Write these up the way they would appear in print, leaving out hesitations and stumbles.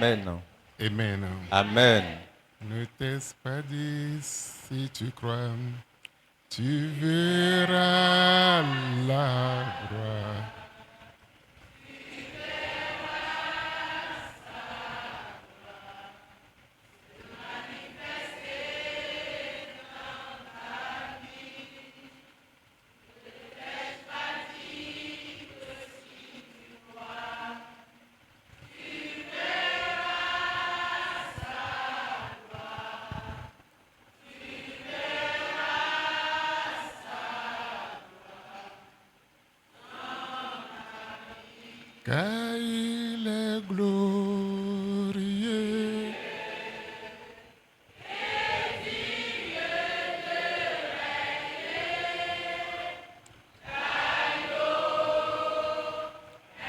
Amen. Amen. Amen. Ne t'ai-je pas dit, si tu crois, tu verras la gloire. Car il est glorieux.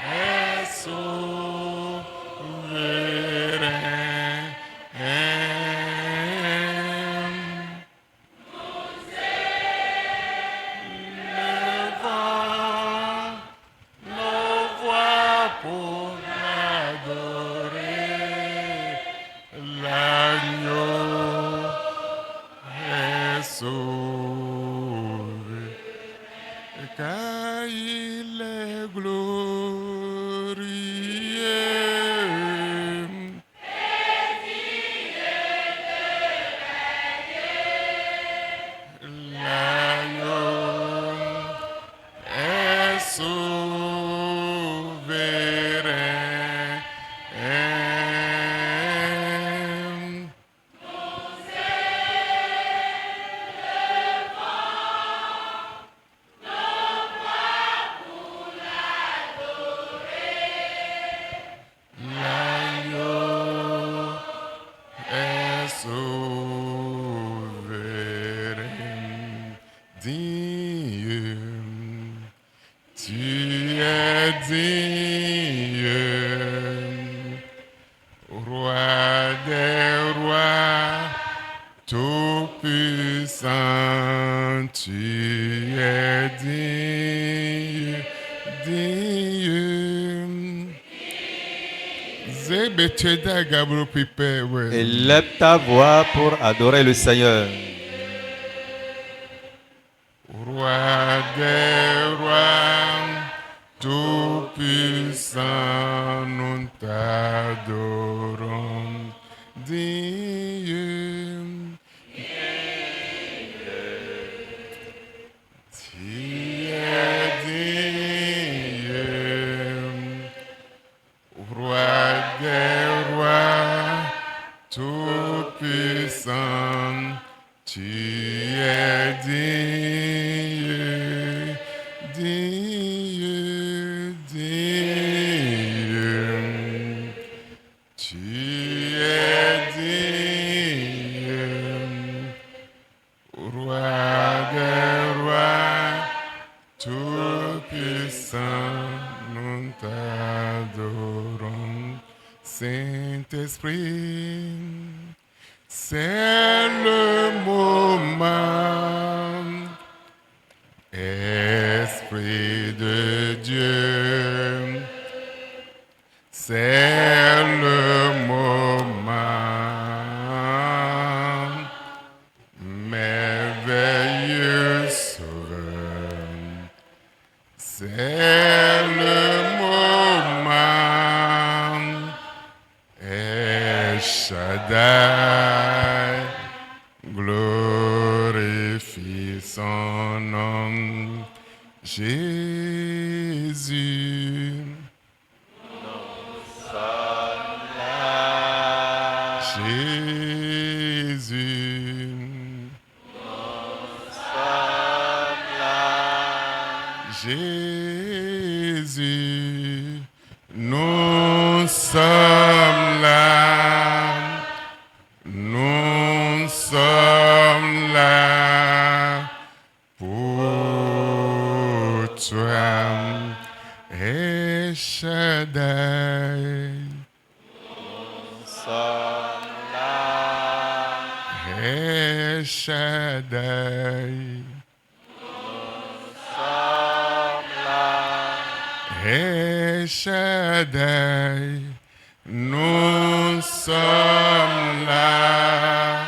Et souverain. Levant nos voix pour adorer l'agneau est sauvé, car il est glorieux. L'agneau est souverain. L'agneau est souverain. Dieu, tu es digne, roi des rois, tout-puissant, tu es digne, digne. Zebetcheda Gabro Pipe, ouais. Élève ta voix pour adorer le Seigneur. Roi des rois, tout-puissant, nous t'adorons. Dieu, tu es digne, roi des rois, tout-puissant, tu es digne, digne, digne. Tu es digne, roi des rois, tout-puissant, nous t'adorons. Saint-Esprit, c'est le moment. Esprit de Dieu, c'est le moment. Merveilleux sauveur, c'est le moment. El Shaddai, glorifie son nom. Jésus, Jésus, Jésus, nous sommes là, nous sommes là pour toi, El Shaddai, El Shaddai, El Shaddai, nous sommes là,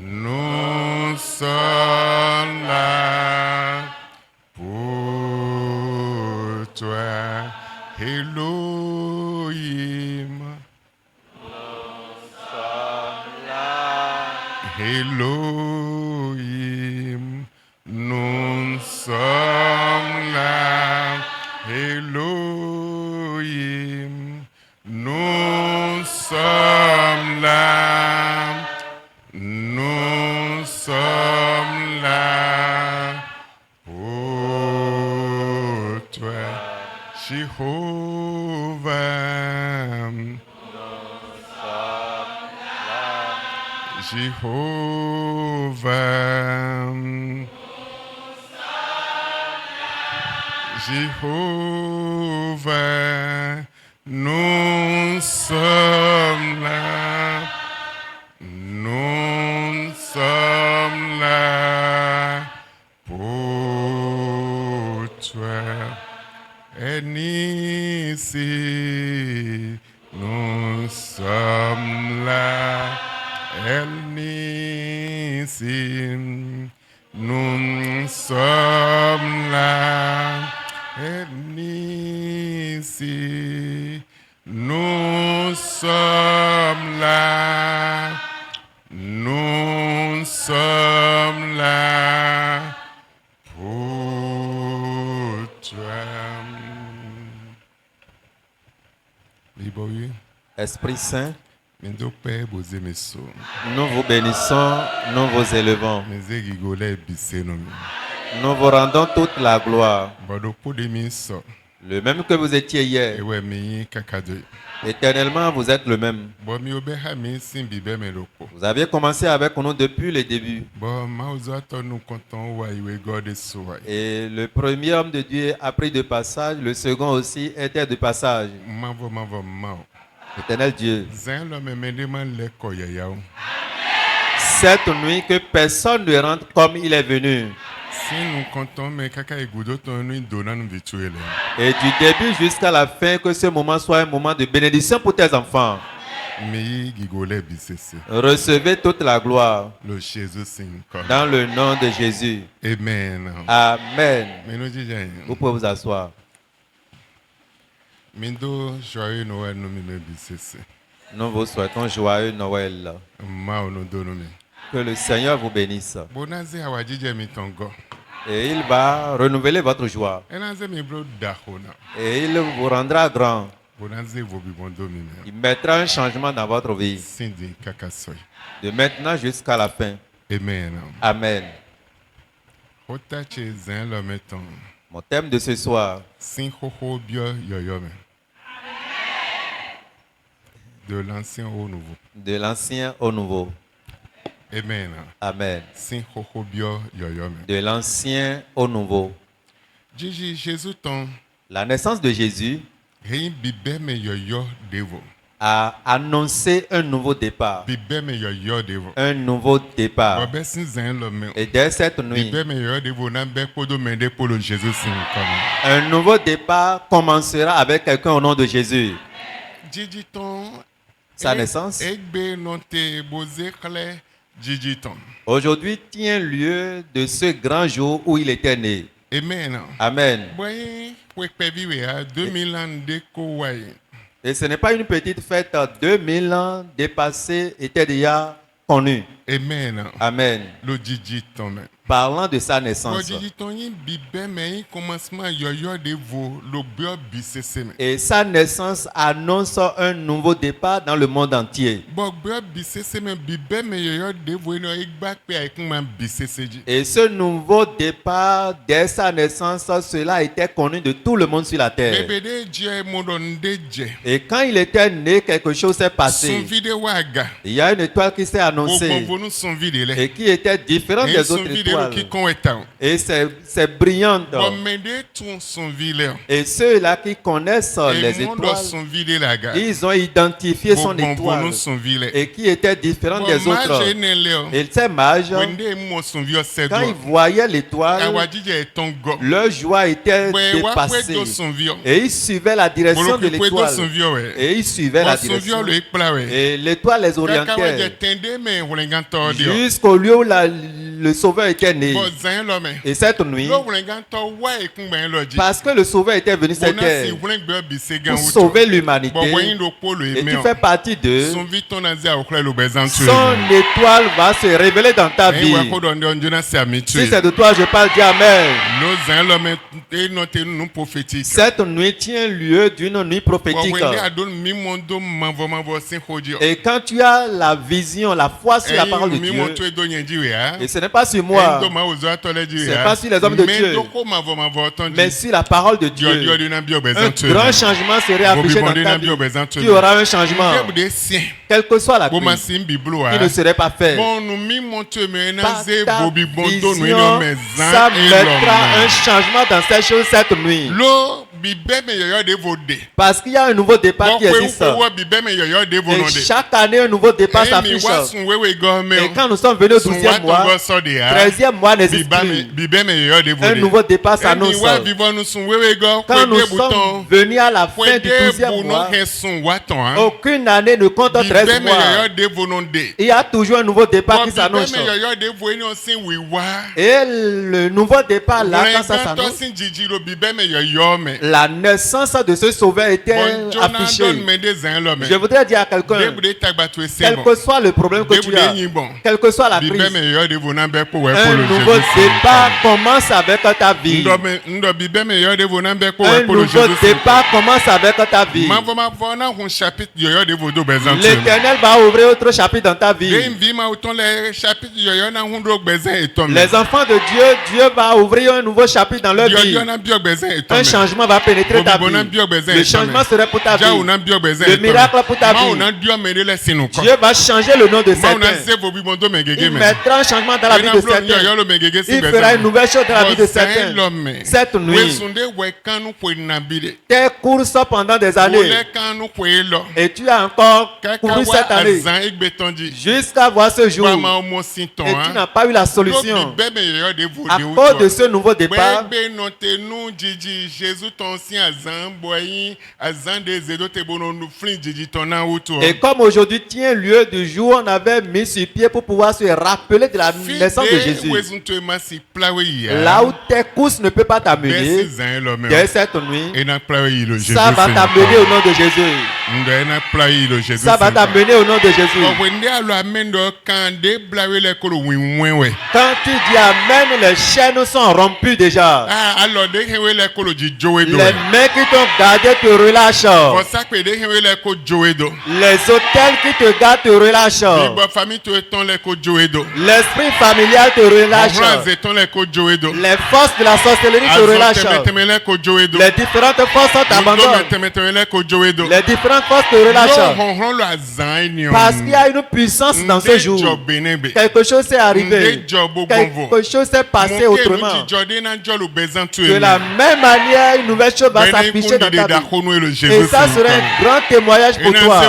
nous sommes là pour toi, Elohim. Elohim, nous sommes là, Elohim, nous sommes là, nous sommes là pour toi, Jéhovah. Jéhovah, Jéhovah, nous sommes là, nous sommes là pour toi. Ici, nous sommes là. Nissim, nous sommes là. Nissim, nous sommes là. Nous sommes là pour toi. Liboye, Esprit Saint, Mendo Père Bosé Messo. nous vous bénissons, nous vous élevons. Meze Gigolé Bissenomi. Nous vous rendons toute la gloire. Bodo Podemiso. Le même que vous étiez hier. Ewe Meyi Kakado. Éternellement, vous êtes le même. Bomi Obeha Mi Simbibe Meloko. Vous aviez commencé avec nous depuis le début. Bon, Mauzato nous comptons wa Iwe God Soa. Et le premier homme de Dieu a pris de passage, le second aussi était de passage. Mavo. Éternel Dieu, Zin l'homme Medeman Leko Yayao. cette nuit que personne ne rentre comme il est venu. Si nous comptons, mais Kaka et Goudo, ton nuit donnant nous virtuel. Et du début jusqu'à la fin, que ce moment soit un moment de bénédiction pour tes enfants. Meyi Gigolé Bissese. Recevez toute la gloire Le Jésus Sinko. dans le nom de Jésus. Amen. Amen. Mais nous disons, Vous pouvez vous asseoir. Mindo joyeux Noël nous mime Bissese. Nous vous souhaitons joyeux Noël. Mao nous donne. Que le Seigneur vous bénisse. Bonaze Hawajije Mitongo. Et il va renouveler votre joie. Enaze mi bro dahona. Et il vous rendra grand. Bonaze vobi bondo mime. Il mettra un changement dans votre vie. Sindi kakasoy. De maintenant jusqu'à la fin. Amen. Amen. Hotache zin lo meton. Mon thème de ce soir, Sin hoho bio yoyome. De l'ancien au nouveau. de l'ancien au nouveau. Amen. Amen. Sin hoho bio yoyome. De l'ancien au nouveau. Jiji Jésus ton. La naissance de Jésus Hein bibe me yoyo devo. a annoncé un nouveau départ. Bibe me yoyo devo. Un nouveau départ. Bobe sin zin lo me. Et dès cette nuit, Bibe me yoyo devo na be podo mende polo Jésus sin comme. un nouveau départ commencera avec quelqu'un au nom de Jésus. Jiji ton. Sa naissance Egbe note boze kle Jiji ton. aujourd'hui tient lieu de ce grand jour où il était né. Amen. Amen. Boy, wekpeviwe a 2000 ans de kowai. Et ce n'est pas une petite fête. 2000 ans dépassés étaient déjà connus. Amen. Amen. Lo Jiji ton men. Parlant de sa Bo naissance. Jiji ton yin bibe men yin commencement yoyo de vo lo bio bisese men. Et sa naissance annonce un nouveau départ dans le monde entier. Bo bio bisese men bibe men yoyo de vo ino igba pe aikun man bisese ji. Et ce nouveau départ, dès sa naissance, cela était connu de tout le monde sur la terre. Bebe de je modon de je. Et quand il était né, quelque chose s'est Son passé. vide waga. Il y a une étoile qui s'est Bo annoncée bon nous son vide le. et qui était différente des autres étoiles. étoiles. qui est là. Et c'est brillant. Bon, mais de tout son ville. Et ceux-là qui connaissent les Et monde étoiles, son ville là, gars. ils ont identifié son Bon, étoile son ville. et qui était différent des Bon, autres. mage né là. Et ces mages, Wende mo son ville c'est quand ils doigt. voyaient l'étoile, Awadije est ton go. leur joie était Ouais, wa dépassée. kwe do son ville. Et ils suivaient la direction Bolo de ki kwe do son l'étoile. ville ouais. Et ils suivaient la Bon, son ville direction. le ekpla ouais. Et l'étoile les Kaka wa je orientait tende mais wolenganto dio. jusqu'au lieu où le sauveur était né. Bon, zan lo mais. Et cette nuit, Lo wolenganto wa ekun ben lo ji. parce que le sauveur était venu sur Bona si terre wolengbe bi se gan pour wuto. sauver l'humanité, Bon, woyin do polo et eme. tu fais partie d'eux, Son vie ton azi a okla lo bezan tu. son étoile va se révéler dans ta vie. Et wa ko do ndona si ami tu. Si c'est de toi, je parle, dis Amen. Lo zan lo mais et noté nous prophétique. Cette nuit tient lieu d'une nuit prophétique. Wende adon mi mondo mavo sin hoji. Et quand tu as la vision, la foi sur la parole de mi mo Dieu, to do nyenji we ha. et ce n'est pas sur moi, Endo ma ozo atole ji c'est pas sur les hommes de Dieu, mavo ton mais sur la parole de Dieu, Dio na bi un obezan tu. grand changement serait affiché dans ta vie. tu. Tu auras un changement, de sien. quelle que soit la Bo ma pluie, sim biblo qui ha. ne serait pas fait. Bon nous mi mo to me na Par ze ta bobi bondo no vision, mezan ça et mettra un l'homme. changement dans ces choses cette nuit. Lo bibe me yoyo de vode. Parce qu'il y a un nouveau départ Bon qui existe. ko bibe me yoyo de Et vonode. chaque année, un nouveau départ Mi s'affiche. wa sun wewe go me. Et quand nous sommes venus au 12e mois, 13e mois n'existe plus. Bibe me yoyo de Un vode. nouveau départ s'annonce. Mi wa vivons nous sun wewe go Quand nous kwede bouton. sommes venus à la fin du Kwede 12e bounon mois, sun waton hein. aucune année ne compte 13 Bibe me mois. yoyo de vonode. Il y a toujours un nouveau départ qui s'annonce. Bibe me yoyo de voyon sin wiwa. Et le nouveau départ là, quand ça s'annonce, sin jiji lo bibe me yoyo me. la naissance de ce sauveur était Bon Jonathan affichée. me de zan lo me. Je voudrais dire à quelqu'un, Debude tagbatu ese quel bon. que soit le problème que tu as, Bon. quelle que soit la Bibe crise, me yoyo de vonan be po we un polo nouveau départ commence avec ta vie. Ndo bibe me yoyo de vonan be po Un we polo nouveau départ commence avec ta vie. Ma vona hun chapitre yoyo de vodo bezan tu. L'Éternel va ouvrir autre chapitre dans ta De vie. mvi ma auton le chapitre yoyo na hun do bezan etom. Les enfants de Dieu, Dieu va ouvrir un nouveau chapitre dans leur vie. Yoyo na bio bezan etom. Un changement va pénétrer ta vie. Le changement serait pour ta vie. Ja una bio bezan Le miracle pour ta Ma vie. una dio me de le sinu ko. Dieu va changer le nom de Ma una certains. se vo bi bondo me gege Il me. mettra un changement dans la vie de certains. Yoyo lo me gege si Il bezan. fera une nouvelle chose dans la vie de certains. Cette We nuit, sunde we kanu ko nabide. tes courses pendant des Ole années. kanu ko lo. Et tu as encore couru cette Kakawa année azan egbetonji. jusqu'à voir ce jour. Bama omo sinton Et tu n'as pas eu la solution. À cause de ce nouveau départ. Bebe no te nu jiji Jésus ton si azan boyi azan de zedo te bono nu flin jiji ton na utu. Et comme aujourd'hui tient lieu du jour, on avait mis sur pied pour pouvoir se rappeler de la naissance de Jésus. Wezunto masi plawe ya. Là où tes courses ne peuvent pas t'amener, Besi zan lo me. dès cette nuit, Et na plawe yi lo Jésus. ça va t'amener au nom de Jésus. Ndo na plawe yi lo Jésus. Ça va t'amener au nom de Jésus. Wende alo amendo kan de blawe le ko lo winwen we. Quand tu dis Amen, les chaînes sont rompues déjà. Ah alors de hewe le ko lo ji jowe do. Les mains qui t'ont gardé te relâchent. Osakwe de hewe le ko jowe do. Les hôtels qui te gardent te relâchent. Bibo famille to eton le ko jowe do. L'esprit familial te relâche. France eton le ko jowe do. Les forces de la sorcellerie te relâchent. Temele ko jowe do. Les différentes forces t'abandonnent. Temele ko jowe do. Les différentes forces te Lo relâchent. honron lo azan ni o. Parce qu'il y a une puissance dans ce jour. Quelque chose s'est arrivé. Quelque chose s'est passé autrement. De la même manière, une nouvelle chose va s'afficher dans ta vie. Et ça sera un grand témoignage pour toi.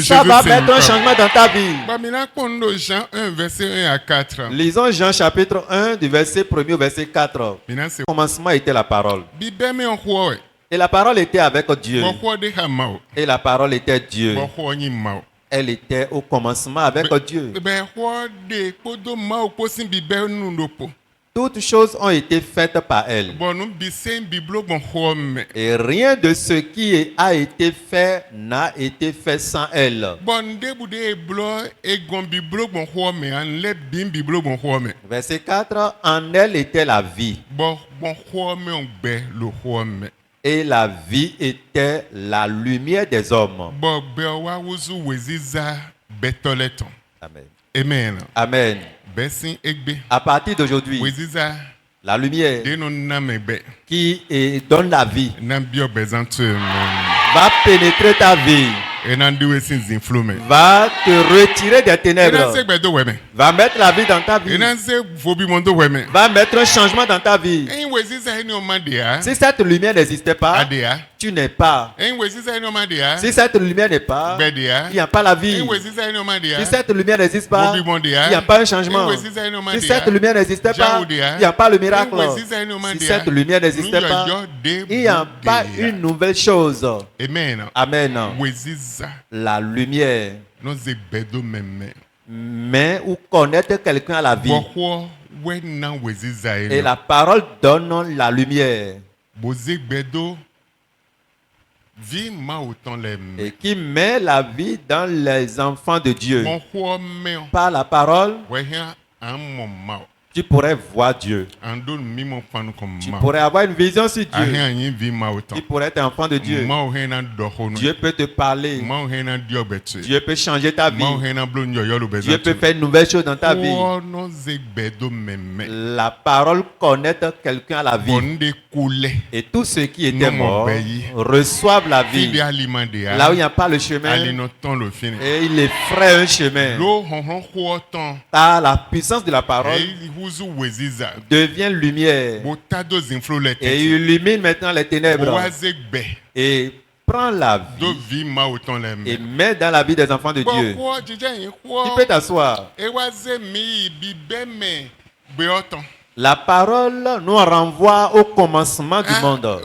Ça va mettre un changement dans ta vie. Bamina kondo Jean 1 verset 1 à 4. Lisons Jean chapitre 1 du verset 1er au verset 4. Mina se Au commencement était la parole. bibeme onho e. Et la parole était avec Dieu. Boko de hamao. Et la parole était Dieu. Boko nyi mao. Elle était au commencement avec Dieu. Be ho de podo mao posin bibe nunopo. Toutes choses ont été faites par elle. Bon nous bisen biblo bon ho me. Et rien de ce qui a été fait n'a été fait sans elle. Bon debude eblo egon biblo bon ho me an le bim biblo bon ho me. Verset 4. En elle était la vie. Bon ho me on gbe lo ho me. Et la vie était la lumière des hommes. Bon be wa wuzu weziza betoleton. Amen. Amen. Amen. Besin egbe. À partir d'aujourd'hui, Weziza la lumière de non namebe. qui donne la vie Nam bio bezantu. va pénétrer ta vie. Va te retirer des ténèbres. Va mettre la vie dans ta vie. Va mettre un changement dans ta vie. Si cette lumière n'existait pas, tu n'es pas. Si cette lumière n'est pas, il n'y a pas la vie. Si cette lumière n'existe pas, il n'y a pas un changement. Si cette lumière n'existait pas, il n'y a pas le miracle. Si cette lumière n'existait pas, il n'y a pas une nouvelle chose. Amen. La lumière. Mais ou connaître quelqu'un à la vie. Et la parole donne la lumière. Et qui met la vie dans les enfants de Dieu. Par la parole, tu pourrais voir Dieu. Tu pourrais avoir une vision sur Dieu. Tu pourrais être enfant de Dieu. Dieu peut te parler. Dieu peut changer ta vie. Dieu peut faire une nouvelle chose dans ta vie. La parole connaît quelqu'un à la vie. Et tous ceux qui étaient morts reçoivent la vie. Là où il n'y a pas le chemin, et il effraie un chemin. Par la puissance de la parole, devient lumière et illumine maintenant les ténèbres et prend la vie et met dans la vie des enfants de Dieu. Tu peux t'asseoir. La parole nous renvoie au commencement du monde.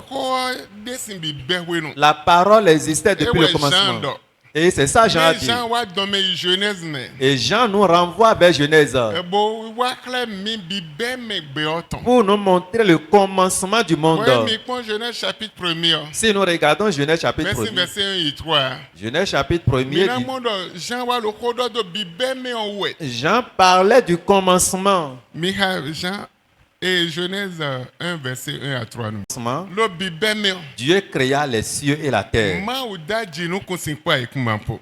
La parole existait depuis le commencement. Et c'est ça Jean a dit. Et Jean nous renvoie vers Genèse pour nous montrer le commencement du monde. Si nous regardons Genèse chapitre 1, Genèse chapitre 1 dit, Jean parlait du commencement. Et Genèse 1, verset 1 à 3. Dieu créa les cieux et la terre.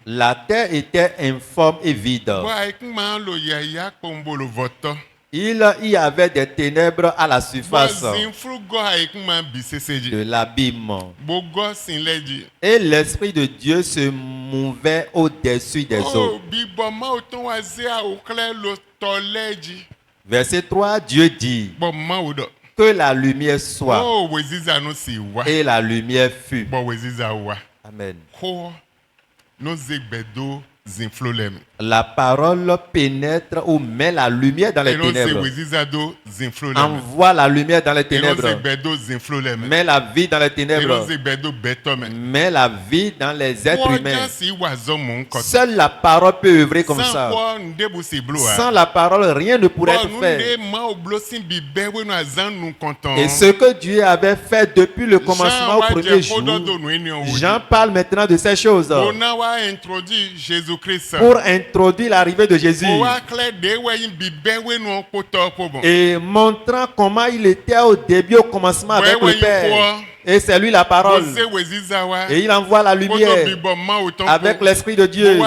La terre était informe et vide. Il y avait des ténèbres à la surface de l'abîme. Et l'Esprit de Dieu se mouvait au-dessus des eaux. Verset 3, Dieu dit que la lumière soit. Et la lumière fut. Amen. La parole pénètre ou met la lumière dans les ténèbres. Envoie la lumière dans les ténèbres. Met la vie dans les ténèbres. Met la vie dans les êtres humains. Seule la parole peut œuvrer comme ça. Sans la parole, rien ne pourrait être fait. Et ce que Dieu avait fait depuis le commencement au premier jour, Jean parle maintenant de ces choses. Pour introduire l'arrivée de Jésus et montrant comment il était au début, au commencement avec le Père. Et c'est lui la parole. Et il envoie la lumière avec l'Esprit de Dieu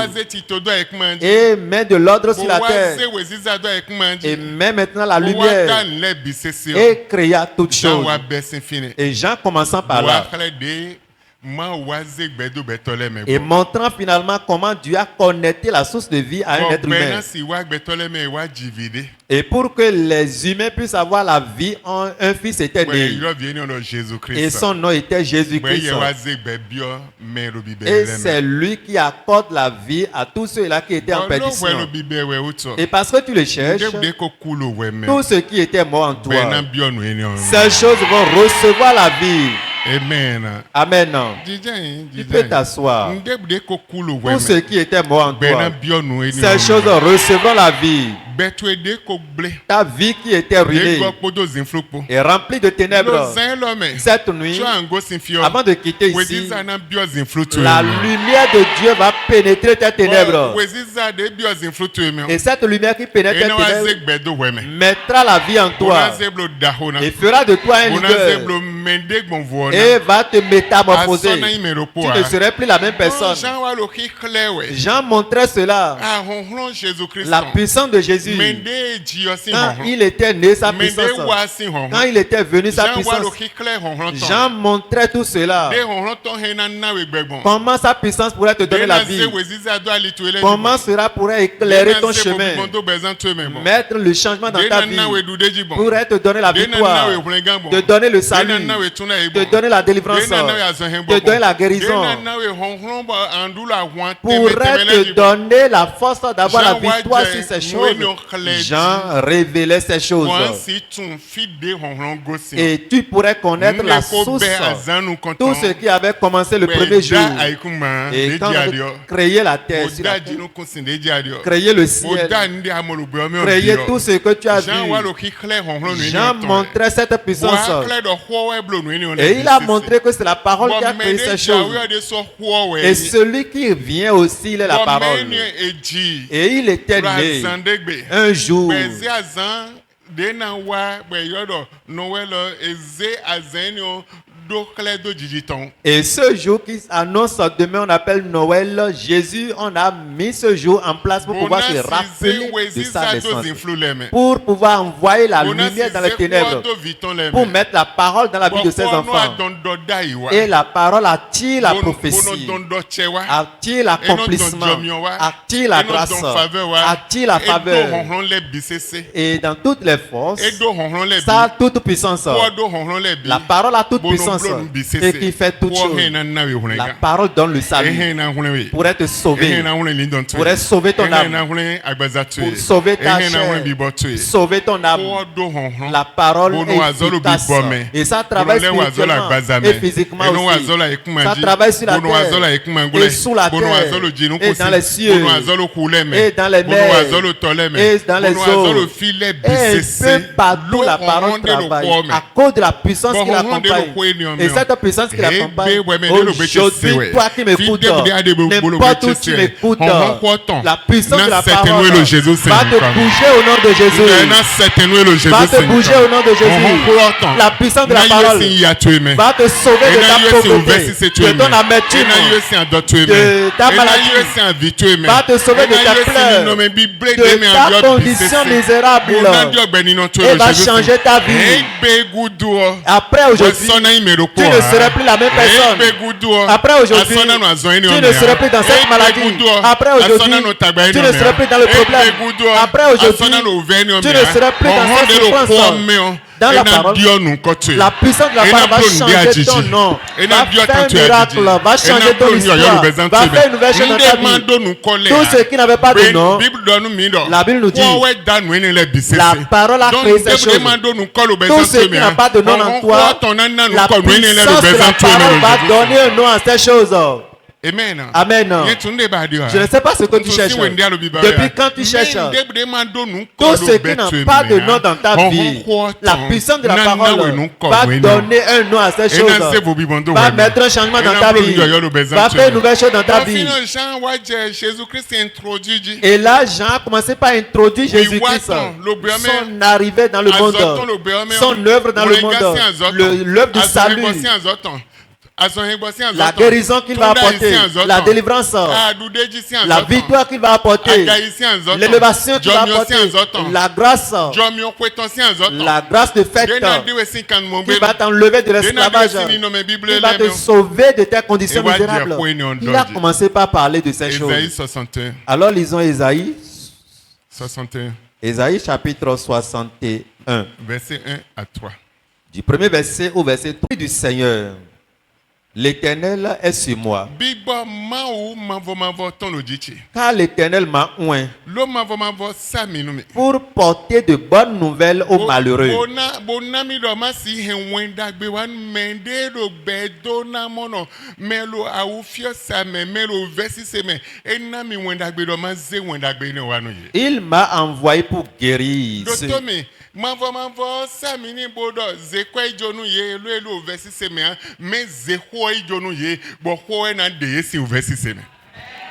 et met de l'ordre sur la terre et met maintenant la lumière et créa toutes choses. Et Jean commençant par là et montrant finalement comment Dieu a connecté la source de vie à un être humain. Et pour que les humains puissent avoir la vie, un fils était né. Et son nom était Jésus-Christ. Et c'est lui qui accorde la vie à tous ceux-là qui étaient en perdition. Et parce que tu le cherches, tous ceux qui étaient morts en toi, ces choses vont recevoir la vie. Amen. Amen. Tu peux t'asseoir. Tous ceux qui étaient morts en toi, ces choses recevront la vie. Ta vie qui était ruinée et remplie de ténèbres. Cette nuit, avant de quitter ici, la lumière de Dieu va pénétrer tes ténèbres. Et cette lumière qui pénètre tes ténèbres mettra la vie en toi et fera de toi un leader et va te métamorphoser. Tu ne serais plus la même personne. Jean montrait cela. La puissance de Jésus Jésus, quand il était né, sa puissance, quand il était venu, sa puissance, Jean montrait tout cela. Comment sa puissance pourrait te donner la vie? Comment cela pourrait éclairer ton chemin? Mettre le changement dans ta vie pourrait te donner la victoire, te donner le salut, te donner la délivrance, te donner la guérison, pourrait te donner la force d'avoir la victoire sur ces choses. Jean révélait ces choses. Et tu pourrais connaître la source. Tout ce qui avait commencé le premier jour. Et quand on a créé la terre, créé le ciel, créé tout ce que tu as vu, Jean montrait cette puissance. Et il a montré que c'est la parole qui a créé ces choses. Et celui qui vient aussi, il est la parole. Et il était né un jour. Et ce jour qui annonce demain, on appelle Noël. Jésus, on a mis ce jour en place pour pouvoir se rappeler de sa naissance, pour pouvoir envoyer la lumière dans les ténèbres, pour mettre la parole dans la vie de ses enfants. Et la parole attire la prophétie, attire l'accomplissement, attire la grâce, attire la faveur. Et dans toutes les forces, ça a toute puissance. La parole a toute puissance. Et qui fait toutes choses. La parole donne le salut. Pourrait te sauver. Pourrait sauver ton âme. Pour sauver ta chair. Sauver ton âme. La parole est efficace. Et ça travaille spirituellement et physiquement aussi. Ça travaille sur la terre et sous la terre et dans les cieux et dans les mers et dans les eaux. Et un peu partout la parole travaille à cause de la puissance qui l'accompagne. Et cette puissance qui l'accompagne, aujourd'hui, toi qui m'écoutes, n'importe où tu m'écoutes, la puissance de la parole va te bouger au nom de Jésus. Va te bouger au nom de Jésus. La puissance de la parole va te sauver de ta pauvreté, de ton amertume, de ta maladie, va te sauver de ta pleurs, de ta condition misérable, et va changer ta vie. Après aujourd'hui, tu ne serais plus la même personne. Après aujourd'hui, tu ne serais plus dans cette maladie. Après aujourd'hui, tu ne serais plus dans le problème. Après aujourd'hui, tu ne serais plus dans cette souffrance. Dans la parole, la puissance de la parole va changer ton nom, va faire un miracle, va changer ton histoire, va faire une nouvelle chose dans ta vie. Tout ce qui n'avait pas de nom, la Bible nous dit, la parole a créé ces choses. Tout ce qui n'a pas de nom en toi, la puissance de la parole va donner un nom à ces choses. Amen. Amen. Je ne sais pas ce que tu cherches. Depuis quand tu cherches? Tout ce qui n'a pas de nom dans ta vie, la puissance de la parole va donner un nom à ces choses. Va mettre un changement dans ta vie. Va faire une nouvelle chose dans ta vie. Et là, Jean a commencé par introduire Jésus-Christ. Son arrivée dans le monde. Son œuvre dans le monde. L'œuvre du salut. La guérison qu'il va apporter, la délivrance, la victoire qu'il va apporter, l'élévation qu'il va apporter, la grâce de fête qui va t'enlever de l'esclavage, qui va te sauver de tes conditions misérables. Il a commencé par parler de ces choses. Alors lisons Ésaïe 61. Ésaïe chapitre 61. Verset 1 à 3. Du premier verset au verset 3 du Seigneur. L'Éternel est sur moi. Car l'Éternel m'a oint pour porter de bonnes nouvelles aux malheureux. Il m'a envoyé pour guérir.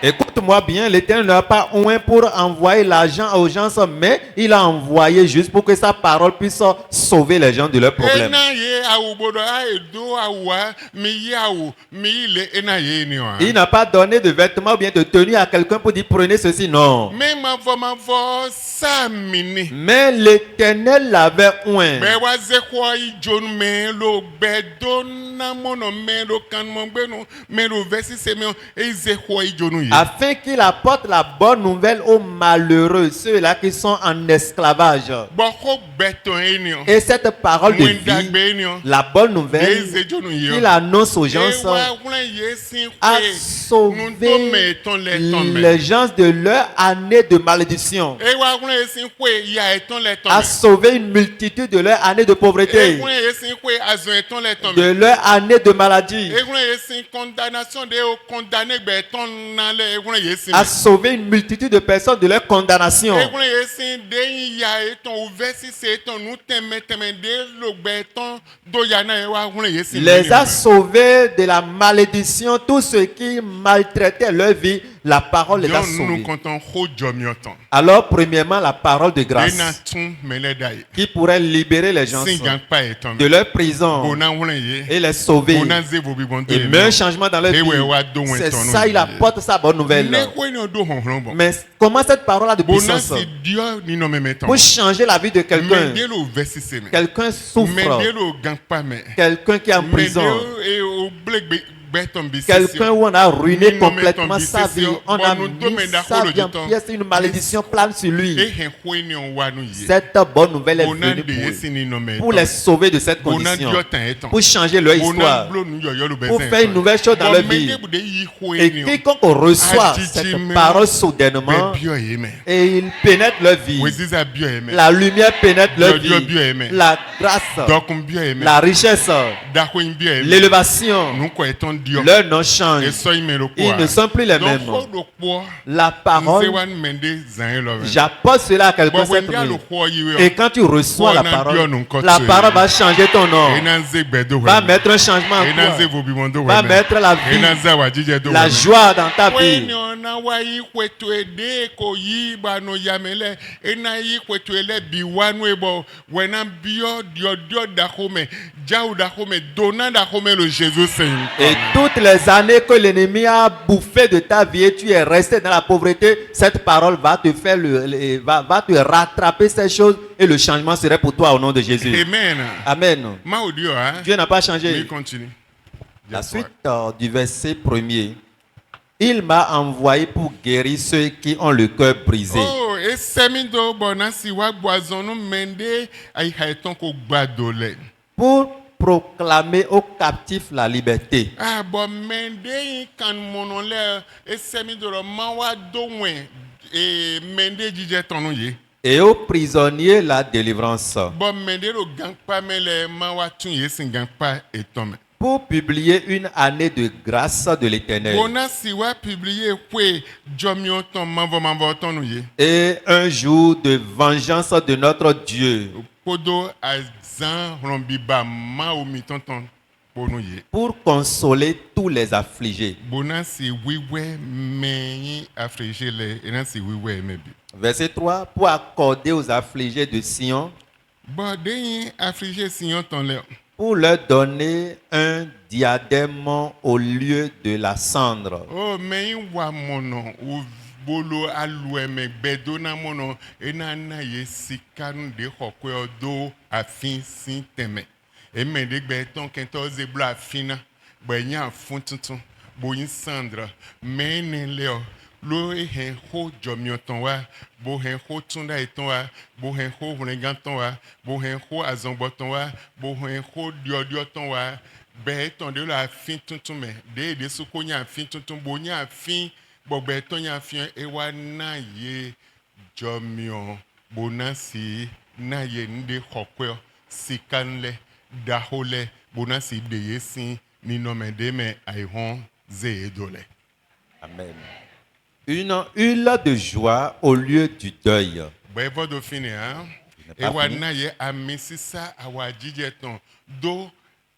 Écoute Écoute-moi bien, l'Éternel n'a pas oint pour envoyer l'argent aux gens, mais il a envoyé juste pour que sa parole puisse sauver les gens de leurs problèmes. Il n'a pas donné de vêtements ou bien de tenue à quelqu'un pour dire prenez ceci, non. Mais l'Éternel l'avait oint. Afin qu'il apporte la bonne nouvelle aux malheureux, ceux-là qui sont en esclavage. Et cette parole de vie, la bonne nouvelle, qu'il annonce aux gens, a sauvé les gens de leur année de malédiction, a sauvé une multitude de leur année de pauvreté, de leur année de maladie, a sauvé une multitude de personnes de leur condamnation. Les a sauvés de la malédiction, tous ceux qui maltraitaient leur vie. La parole les a sauvés. Alors, premièrement, la parole de grâce qui pourrait libérer les gens de leur prison et les sauver et mettre un changement dans leur vie. C'est ça, il apporte sa bonne nouvelle. Mais comment cette parole a de puissance pour changer la vie de quelqu'un? Quelqu'un souffre, quelqu'un qui est en prison, quelqu'un où on a ruiné complètement sa vie, on a mis sa vie en pièces, une malédiction plane sur lui. Cette bonne nouvelle est venue pour les sauver de cette condition, pour changer leur histoire, pour faire une nouvelle chose dans leur vie. Et quiconque reçoit cette parole soudainement, et il pénètre leur vie, la lumière pénètre leur vie, la grâce, la richesse, l'élévation, leur nom change. Ils ne sont plus les mêmes. La parole, j'apporte cela à quelqu'un cette nuit. Et quand tu reçois la parole va changer ton nom, va mettre un changement en toi, va mettre la vie, la joie dans ta vie. Et toutes les années que l'ennemi a bouffé de ta vie et tu es resté dans la pauvreté, cette parole va te faire va te rattraper ces choses et le changement serait pour toi au nom de Jésus. Amen. Amen. Dieu n'a pas changé. La suite du verset 1er. Il m'a envoyé pour guérir ceux qui ont le cœur brisé. Pour proclamer aux captifs la liberté. Et aux prisonniers la délivrance. Pour publier une année de grâce de l'Éternel. Et un jour de vengeance de notre Dieu. Pour consoler tous les affligés. Verset 3. Pour accorder aux affligés de Sion, pour leur donner un diadème au lieu de la cendre. Bolo alueme bedona mono enana yesikanu de hokwe odo afin sinteme emende beton kento zeblo afina benya funtuntun boyin sandra meneleo lo ehen ho jomioton wa bo hen ho tunda eton wa bo hen ho hunganton wa bo hen ho azonboton wa bo hen ho diodioton wa beton de la afin tuntun me de sukonya afin tuntun bonya afin Bogbe tonya fien ewa na ye jomio bonasi na ye nde kokwe sikanle dahole bonasi de yesin ni nomede me aihon zeedole. Amen. Une huile de joie au lieu du deuil. Bevo do fine hein. Ewa na ye amisisa awajijeton do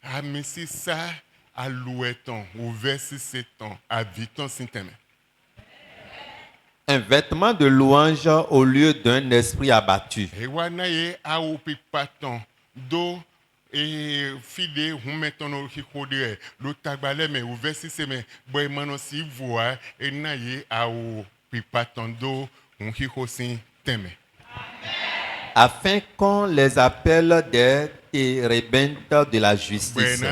amisisa aloueton ou versi seton aviton sinteme. Un vêtement de louange au lieu d'un esprit abattu. Afin qu'on les appelle des térébintes de la justice.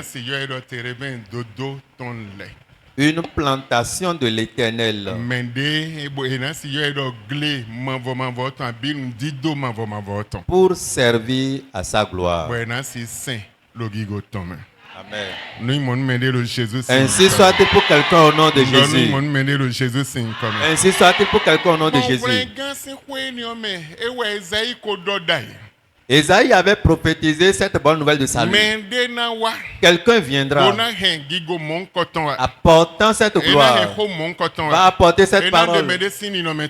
Une plantation de l'Éternel. Pour servir à sa gloire. Amen. Ainsi soit-il pour quelqu'un au nom de Jésus. Ainsi soit-il pour quelqu'un au nom de Jésus. Ésaïe avait prophétisé cette bonne nouvelle de salut. Quelqu'un viendra apportant cette gloire, va apporter cette parole,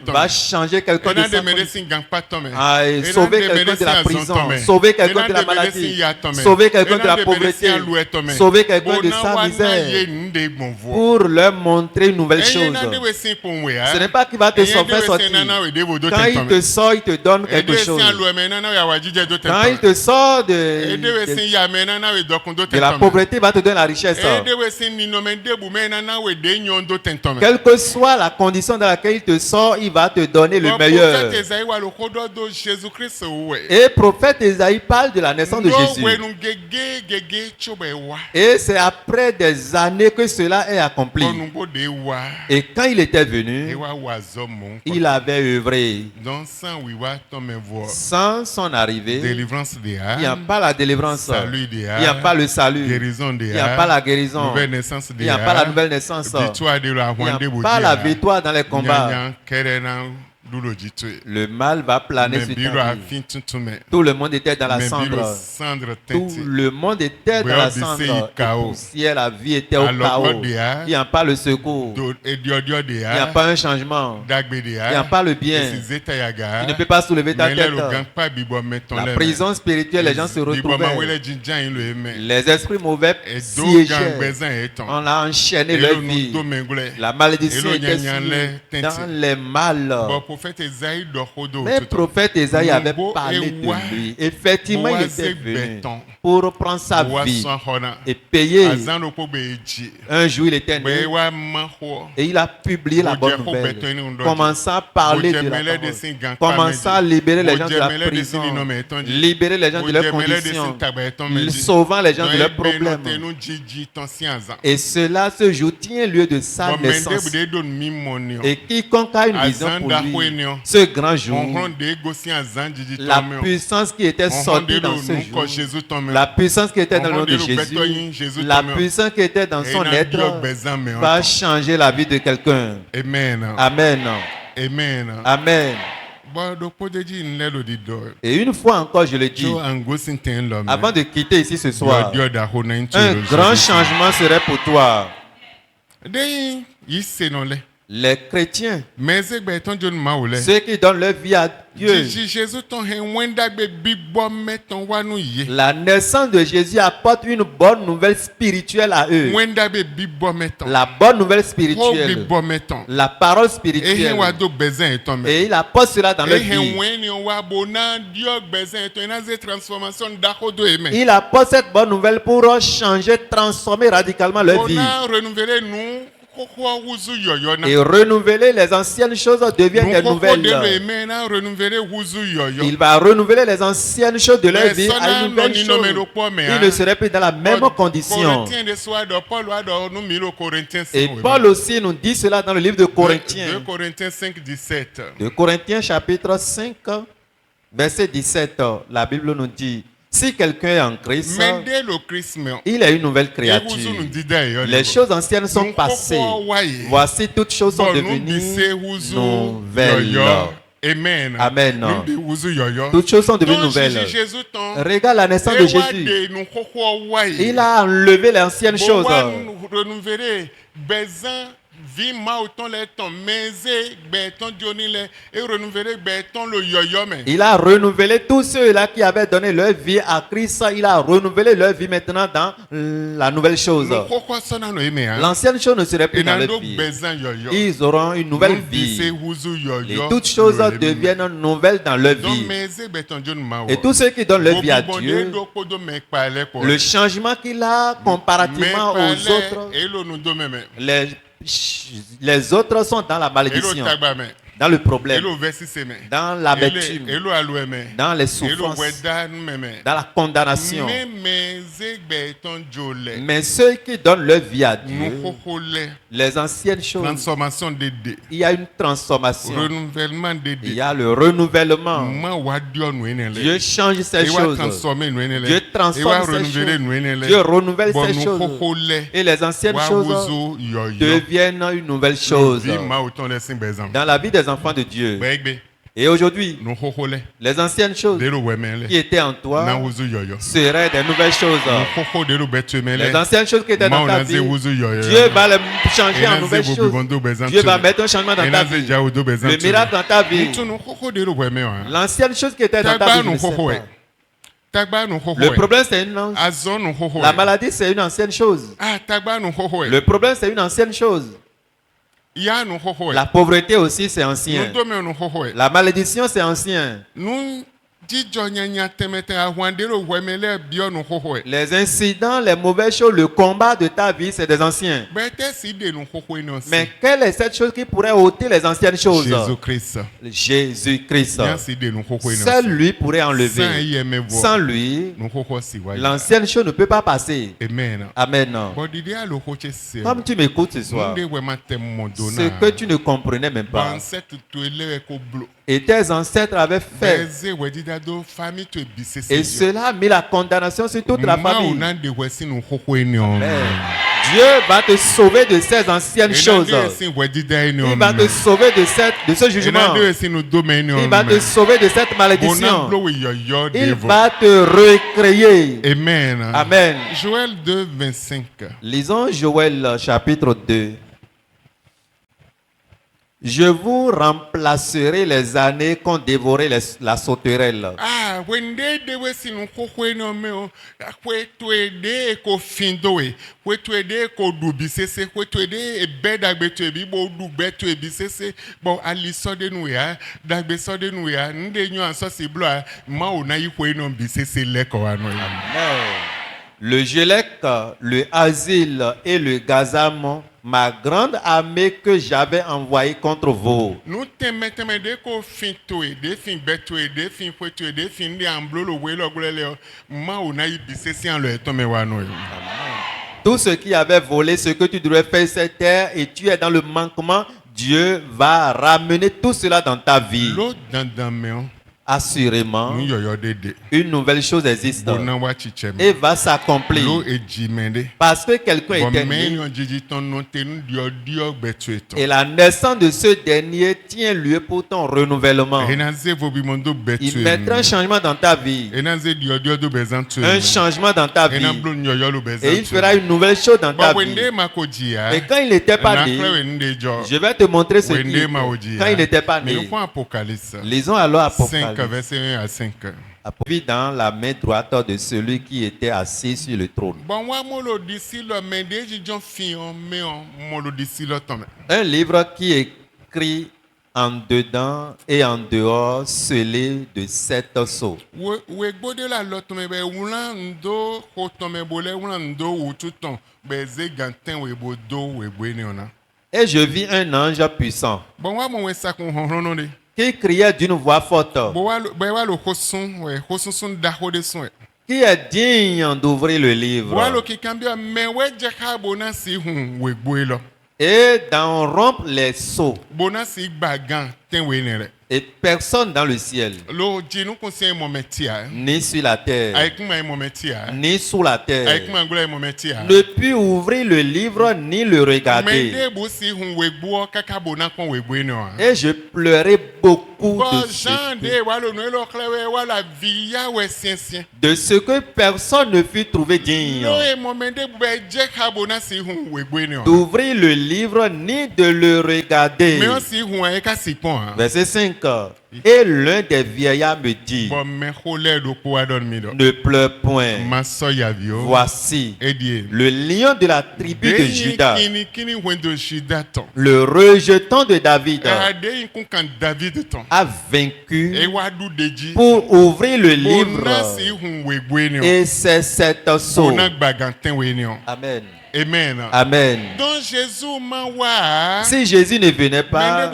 va changer quelqu'un de sa condition, sauver quelqu'un de la prison, sauver quelqu'un de la maladie, sauver quelqu'un de la pauvreté, sauver quelqu'un de sa misère, pour leur montrer une nouvelle chose. Ce n'est pas qu'il va te faire sortir. Quand il te sort, il te donne quelque chose. Quand il te sort de la pauvreté, il va te donner la richesse. Quelle que soit la condition dans laquelle il te sort, il va te donner le meilleur. Et le prophète Ésaïe parle de la naissance de Jésus. Et c'est après des années que cela est accompli. Et quand il était venu, il avait œuvré. Sans son arrivée, il n'y a pas la délivrance, il n'y a pas le salut, il n'y a pas la guérison, il n'y a pas la nouvelle naissance, il n'y a pas la victoire dans les combats. Le mal va planer sur ta vie. Tout le monde était dans la cendre. Tout le monde était dans la cendre. Si la vie était au chaos, il n'y a pas le secours. Il n'y a pas un changement. Il n'y a pas le bien. Il ne peut pas soulever ta tête. La prison spirituelle, les gens se retrouvaient. Les esprits mauvais siégeaient. On a enchaîné leur vie. La malédiction était dans les mâles. Mais le prophète Ésaïe avait parlé de lui. Effectivement, il était venu pour prendre sa vie et payer. Un jour, il était né et il a publié la bonne nouvelle, commençant à parler de la parole, commençant à libérer les gens de la prison, libérer les gens de leurs conditions, sauvant les gens de leurs problèmes. Et cela, ce jour, tient lieu de sa naissance. Et quiconque a une vision pour lui, ce grand jour, la puissance qui était sortie dans ce jour, la puissance qui était dans le nom de Jésus, la puissance qui était dans son être, va changer la vie de quelqu'un. Amen. Amen. Amen. Amen. Et une fois encore, je le dis, avant de quitter ici ce soir, un grand changement serait pour toi. Les chrétiens, ceux qui donnent leur vie à Dieu, la naissance de Jésus apporte une bonne nouvelle spirituelle à eux. La bonne nouvelle spirituelle, la parole spirituelle. Et il apporte cela dans leur vie. Il apporte cette bonne nouvelle pour changer, transformer radicalement leur vie. Et renouveler les anciennes choses deviennent des nouvelles. Il va renouveler les anciennes choses de leur vie à une nouvelle chose. Il ne serait plus dans la même condition. Et Paul aussi nous dit cela dans le livre de Corinthiens. 2 Corinthiens chapitre 5, verset 17. La Bible nous dit: si quelqu'un est en Christ, il est une nouvelle créature. Les choses anciennes sont passées. Voici, toutes choses sont devenues nouvelles. Amen. Amen. Toutes choses sont devenues nouvelles. Regarde la naissance de Jésus. Il a enlevé les anciennes choses. Il a renouvelé tous ceux-là qui avaient donné leur vie à Christ. Il a renouvelé leur vie maintenant dans la nouvelle chose. L'ancienne chose ne serait plus dans leur vie. Ils auront une nouvelle vie. Et toutes choses deviennent nouvelles dans leur vie. Et tous ceux qui donnent leur vie à Dieu, le changement qu'il a comparativement aux autres, les autres sont dans la malédiction, dans le problème, dans l'amertume, dans les souffrances, dans la condamnation. Mais ceux qui donnent leur vie à Dieu, les anciennes choses, il y a une transformation, il y a le renouvellement. Dieu change ces choses, Dieu transforme ces choses, Dieu renouvelle ces choses, et les anciennes choses deviennent une nouvelle chose dans la vie des enfants de Dieu. Et aujourd'hui, les anciennes choses qui étaient en toi seraient des nouvelles choses. Les anciennes choses qui étaient dans ta vie, Dieu va les changer en nouvelles choses. Dieu va mettre un changement dans ta vie, le miracle dans ta vie. L'ancienne chose qui était dans ta vie, je ne sais pas. Le problème, c'est la maladie, c'est une ancienne chose. Le problème, c'est une ancienne chose. La pauvreté aussi, c'est ancien. La malédiction, c'est ancien. Les incidents, les mauvaises choses, le combat de ta vie, c'est des anciens. Mais quelle est cette chose qui pourrait ôter les anciennes choses? Jésus-Christ. Seul lui pourrait enlever. Sans lui, l'ancienne chose ne peut pas passer. Amen. Comme tu m'écoutes ce soir, ce que tu ne comprenais même pas, et tes ancêtres avaient fait, et cela a mis la condamnation sur toute la famille. Dieu va te sauver de ces anciennes choses. Il va te sauver de ce jugement. Il va te sauver de cette malédiction. Il va te recréer. Amen. Amen. Joël 2, 25. Lisons Joël chapitre 2. Je vous remplacerai les années qu'ont dévoré la sauterelle. Le Gélec, le Asile et le Gazam, ma grande armée que j'avais envoyée contre vous. Tout ce qui avait volé, ce que tu devrais faire cette terre, et tu es dans le manquement, Dieu va ramener tout cela dans ta vie. Assurément, une nouvelle chose existe et va s'accomplir parce que quelqu'un était né et la naissance de ce dernier tient lieu pour ton renouvellement. Il mettra un changement dans ta vie, un changement dans ta vie, et il fera une nouvelle chose dans ta vie. Et quand il n'était pas né, je vais te montrer ce qu'il est. Quand il n'était pas né, lisons alors Apocalypse. Verset 1 à 5. Dans la main droite de celui qui était assis sur le trône. Un livre qui écrit en dedans et en dehors, scellé de 7 sceaux. Et je vis un ange puissant qui criait d'une voix forte, qui est digne d'ouvrir le livre et d'en rompre les sceaux. Et personne dans le ciel, ni sur la terre, ni sous la terre, ne put ouvrir le livre ni le regarder. Et je pleurais beaucoup beaucoup de ce que personne ne fut trouvé digne d'ouvrir le livre ni de le regarder. Verset 5. Et l'un des vieillards me dit, ne pleure point. Voici le lion de la tribu de Juda, le rejeton de David, a vaincu pour ouvrir le livre. Et c'est cette sceau. Amen. Amen. Amen. Donc Jésus si Jésus ne venait pas,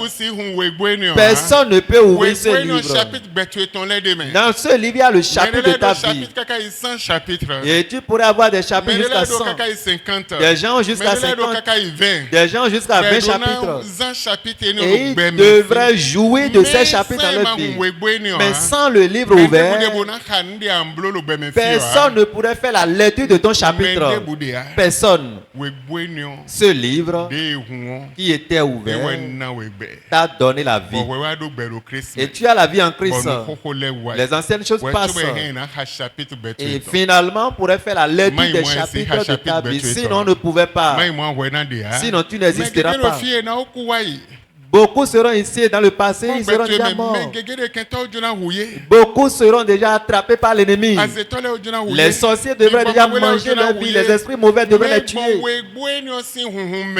personne ne peut ouvrir ce livre. Dans ce livre, il y a le chapitre de ta vie. Et tu pourrais avoir des chapitres jusqu'à 100. Des gens jusqu'à 50. Des gens jusqu'à 20 chapitres. Et ils devraient jouer de ces chapitres dans leur vie. Mais sans le livre ouvert, personne ne pourrait faire la lecture de ton chapitre. Personne. Ce livre qui était ouvert t'a donné la vie. Et tu as la vie en Christ. Les anciennes choses passent. Et finalement, on pourrait faire la lecture des chapitres de ta vie. Sinon, on ne pouvait pas. Sinon, tu n'existeras pas. Beaucoup seront ici dans le passé, ils seront déjà morts. Beaucoup seront déjà attrapés par l'ennemi. Les sorciers devraient déjà manger leur vie, les esprits mauvais devraient les tuer.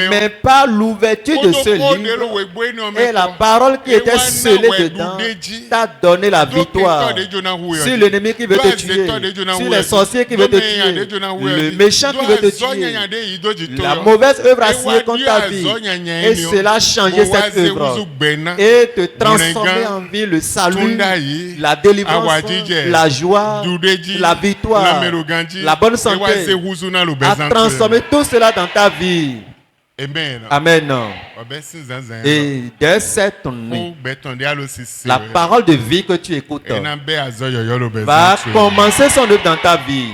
Mais par l'ouverture de ce livre et la parole qui était scellée dedans t'a donné la victoire sur l'ennemi qui veut te tuer, sur les sorciers qui veulent te tuer, le méchant qui veut te tuer. La mauvaise œuvre a signé contre ta vie et cela a changé cette œuvre et te transformer en vie, le salut, la délivrance, la joie, la victoire, la bonne santé, a transformé tout cela dans ta vie. Amen. Amen. Et dès cette nuit, la parole de vie que tu écoutes va commencer son œuvre dans ta vie.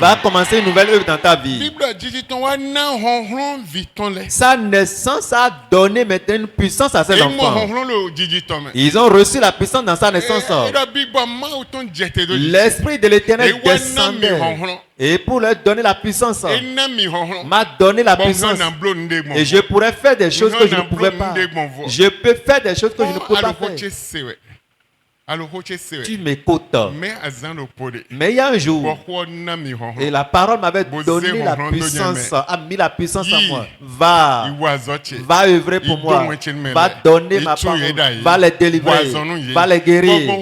Va commencer une nouvelle œuvre dans ta vie. Sa naissance a donné maintenant une puissance à ses enfants. Ils ont reçu la puissance dans sa naissance. L'Esprit de l'Éternel descendait. Et pour leur donner la puissance, m'a donné la puissance. Et je pourrais faire des choses que je ne pouvais pas. Je peux faire des choses que je ne peux pas faire. Tu m'écoutes. Mais il y a un jour, et la parole m'avait donné la puissance, a mis la puissance en moi. Va œuvrer pour moi. Va donner ma parole. Va les délivrer. Va les guérir.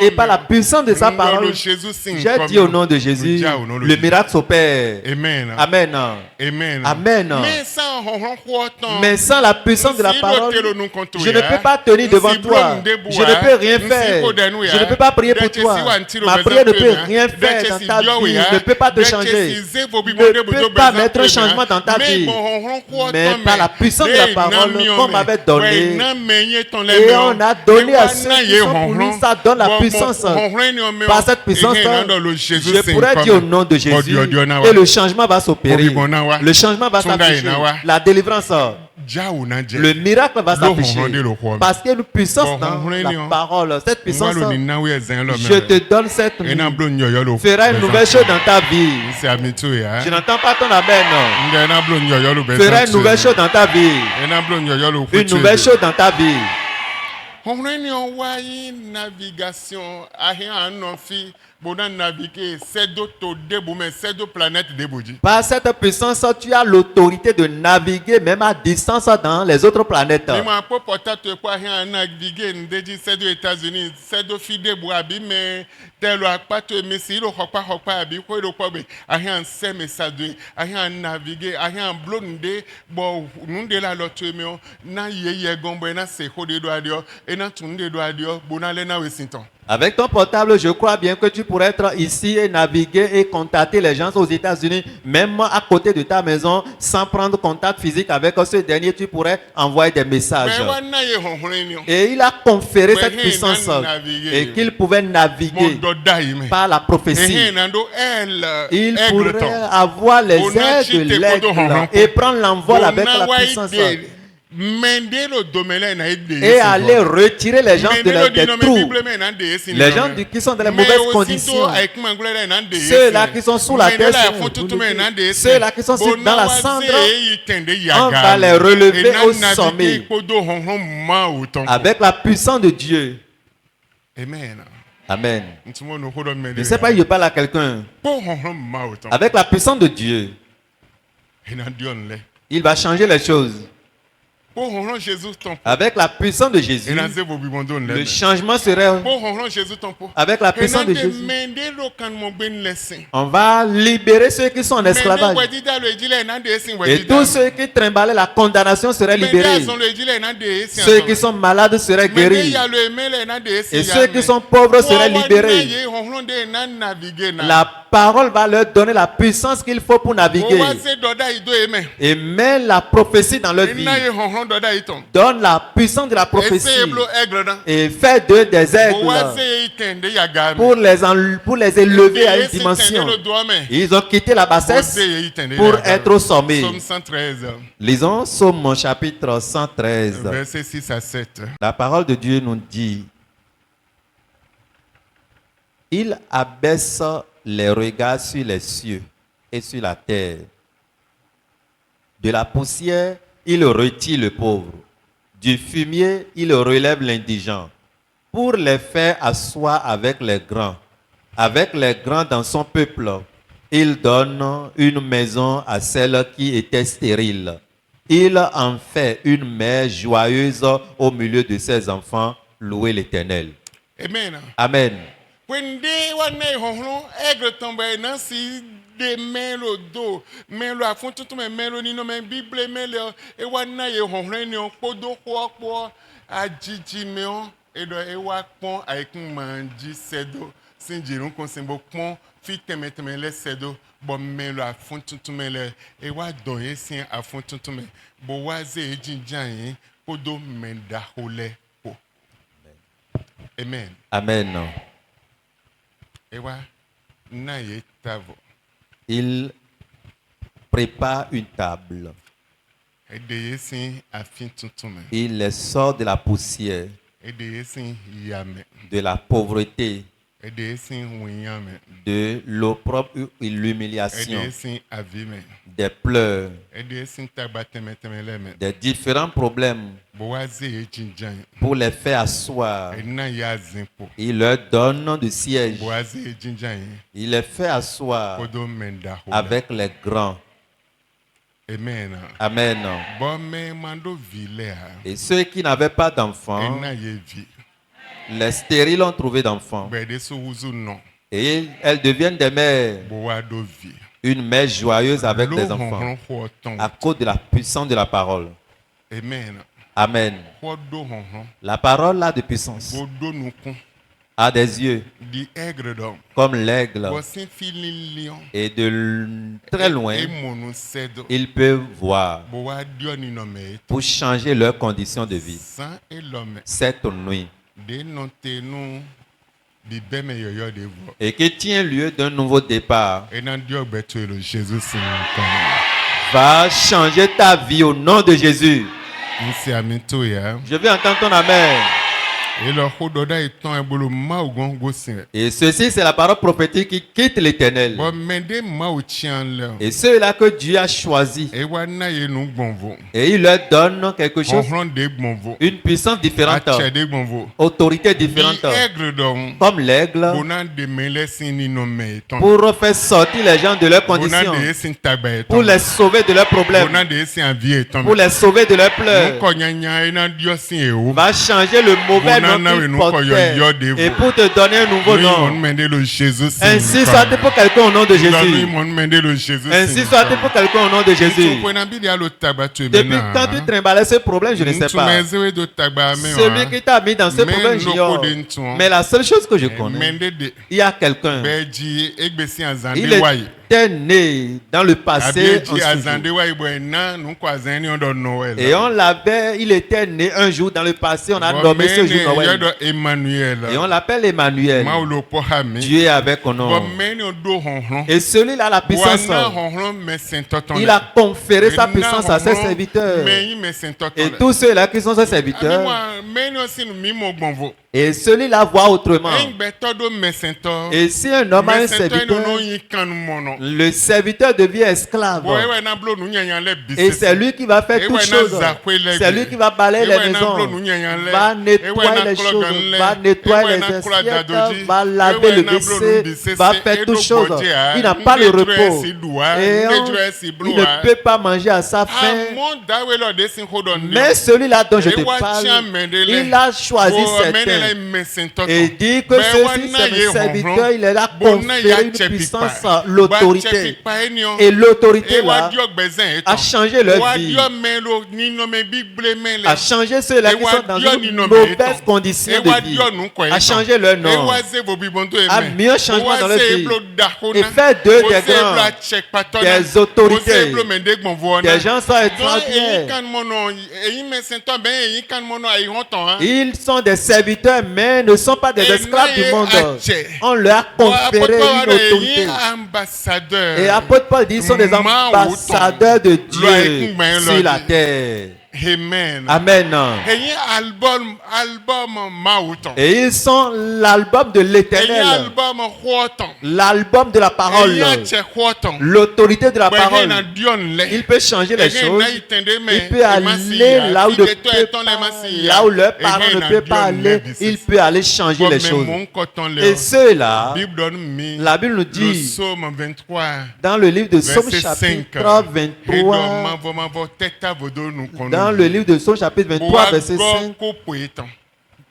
Et par la puissance de sa parole, j'ai dit au nom de Jésus, le miracle s'opère. Amen. Amen. Amen. Mais sans la puissance de la parole, je ne peux pas tenir devant toi. Je ne peux rien faire. Je ne peux pas prier pour toi. Ma prière ne peut rien faire dans ta vie. Ne peut pas te changer. Ne peut pas mettre un changement dans ta vie. Mais par la puissance de la parole qu'on m'avait donnée, et on a donné à ceux qui sont pour nous, ça donne la puissance. Par cette puissance, je pourrais dire au nom de Jésus, et le changement va s'opérer. Le changement va s'afficher. La délivrance. Le miracle va s'afficher parce qu'il y a une puissance dans la parole. Cette puissance, je te donne cette nuit, fera une nouvelle chose dans ta vie. Je n'entends pas ton amen. Fera une nouvelle chose dans ta vie. Une nouvelle chose dans ta vie. Navigation, par cette puissance, tu as l'autorité de naviguer même à distance dans les autres planètes. Avec ton portable, je crois bien que tu pourrais être ici et naviguer et contacter les gens aux États-Unis, même à côté de ta maison, sans prendre contact physique avec ce dernier, tu pourrais envoyer des messages. Et il a conféré cette puissance et qu'il pouvait naviguer par la prophétie. Il pourrait avoir les ailes de l'aigle et prendre l'envol avec la puissance. et aller retirer les gens des trous, les gens qui sont dans les mauvaises conditions, ceux-là qui sont sous la terre, ceux-là qui sont dans la cendre, on va les relever au sommet avec la puissance de Dieu. Amen. Amen. Je ne sais pas, je parle à quelqu'un. Avec la puissance de Dieu, il va changer les choses. Avec la puissance de Jésus, le changement serait avec la puissance de Jésus. On va libérer ceux qui sont en esclavage. Et tous ceux qui trimbalaient la condamnation seraient libérés. Ceux qui sont malades seraient guéris. Et ceux qui sont pauvres seraient libérés. La parole va leur donner la puissance qu'il faut pour naviguer. Et met la prophétie dans leur vie. Donne la puissance de la prophétie et fait d'eux des aigles pour les élever à une dimension. Ils ont quitté la bassesse pour être au sommet. Lisons Psaume chapitre 113. Versets 6 à 7. La parole de Dieu nous dit: il abaisse les regards sur les cieux et sur la terre. De la poussière, il retire le pauvre. Du fumier, il relève l'indigent. Pour les faire asseoir avec les grands dans son peuple, il donne une maison à celle qui était stérile. Il en fait une mère joyeuse au milieu de ses enfants. Louez l'Éternel. Amen. Amen. De melo do melo afun tuntun melo nínú bible melo e wa na ye honhon ni opodo ko ajiji me on edo e wa pon aikun manji sedo sinjirun kon simbo pon fi temeteme le sedo bo melo afun tuntun mele e wa don ye sin afun tuntun me bo wa ze ejinjan yin podo menda hole po. Amen. Amen. E wa na ye tavo. Il prépare une table. Il les sort de la poussière, de la pauvreté, de l'opprobre et l'humiliation, des pleurs, des différents problèmes, pour les faire asseoir. Il leur donne du siège. Il les fait asseoir avec les grands. Amen. Amen. Et ceux qui n'avaient pas d'enfants, les stériles ont trouvé d'enfants. Et elles deviennent des mères. Une mère joyeuse avec des enfants. À cause de la puissance de la parole. Amen. La parole a de puissance. A des yeux comme l'aigle. Et de très loin, ils peuvent voir pour changer leurs conditions de vie. Cette nuit, et qui tient lieu d'un nouveau départ, va changer ta vie au nom de Jésus. Je vais entendre ton amen. Et ceci, c'est la parole prophétique qui quitte l'Éternel. Et ceux-là que Dieu a choisi. Et il leur donne quelque chose, une puissance différente, autorité différente, comme l'aigle, pour faire sortir les gens de leurs conditions, pour les sauver de leurs problèmes, pour les sauver de leurs pleurs. Va changer le mauvais nom qu'ils portaient et pour te donner un nouveau nom. Ainsi soit-il pour quelqu'un au nom de Jésus. Ainsi soit-il pour quelqu'un au nom de Jésus. Depuis quand tu trimballais ce problème, je ne sais pas. Celui qui t'a mis dans ce problème, j'ignore. Mais la seule chose que je connais, il y a quelqu'un. était né dans le passé. Et on l'avait, il était né un jour dans le passé, on a nommé ce jour Noël. Et on l'appelle Emmanuel. Dieu est avec nous. Et celui-là a la puissance. Il a conféré sa puissance à ses serviteurs. Et tous ceux-là qui sont ses serviteurs. Et celui-là voit autrement. Et si un homme a un serviteur, le serviteur devient esclave. Et c'est lui qui va faire toutes choses. C'est lui qui va balayer les maisons, va nettoyer les choses, va nettoyer les assiettes, va laver le WC, va faire toutes choses. Il n'a pas le repos. Et il ne peut pas manger à sa faim. Mais celui-là dont je te parle, il a choisi certains. Et dit que ceci, c'est le serviteur, il a conféré une puissance, l'autorité. Et l'autorité là a changé leur vie. A changé ceux-là qui sont dans une mauvaise condition de vie. A changé leur nom. A mis un changement dans leur vie. Et fait d'eux des grands, des autorités. Des gens sont extraordinaires. Ils sont des serviteurs, mais ne sont pas des esclaves du monde. On leur a conféré une autorité. Et apôtre Paul dit, ils sont des ambassadeurs de Dieu sur la terre. Amen. Amen. Et ils sont l'album de l'Éternel, l'album de la parole, l'autorité de la parole. Il peut changer les choses. Il peut aller là où, là où leurs parents ne peuvent pas aller. Il peut aller changer les choses. Et ceux-là, la Bible nous dit dans le livre de Psaume chapitre 23, dans le livre de Psaume chapitre 23, verset 5,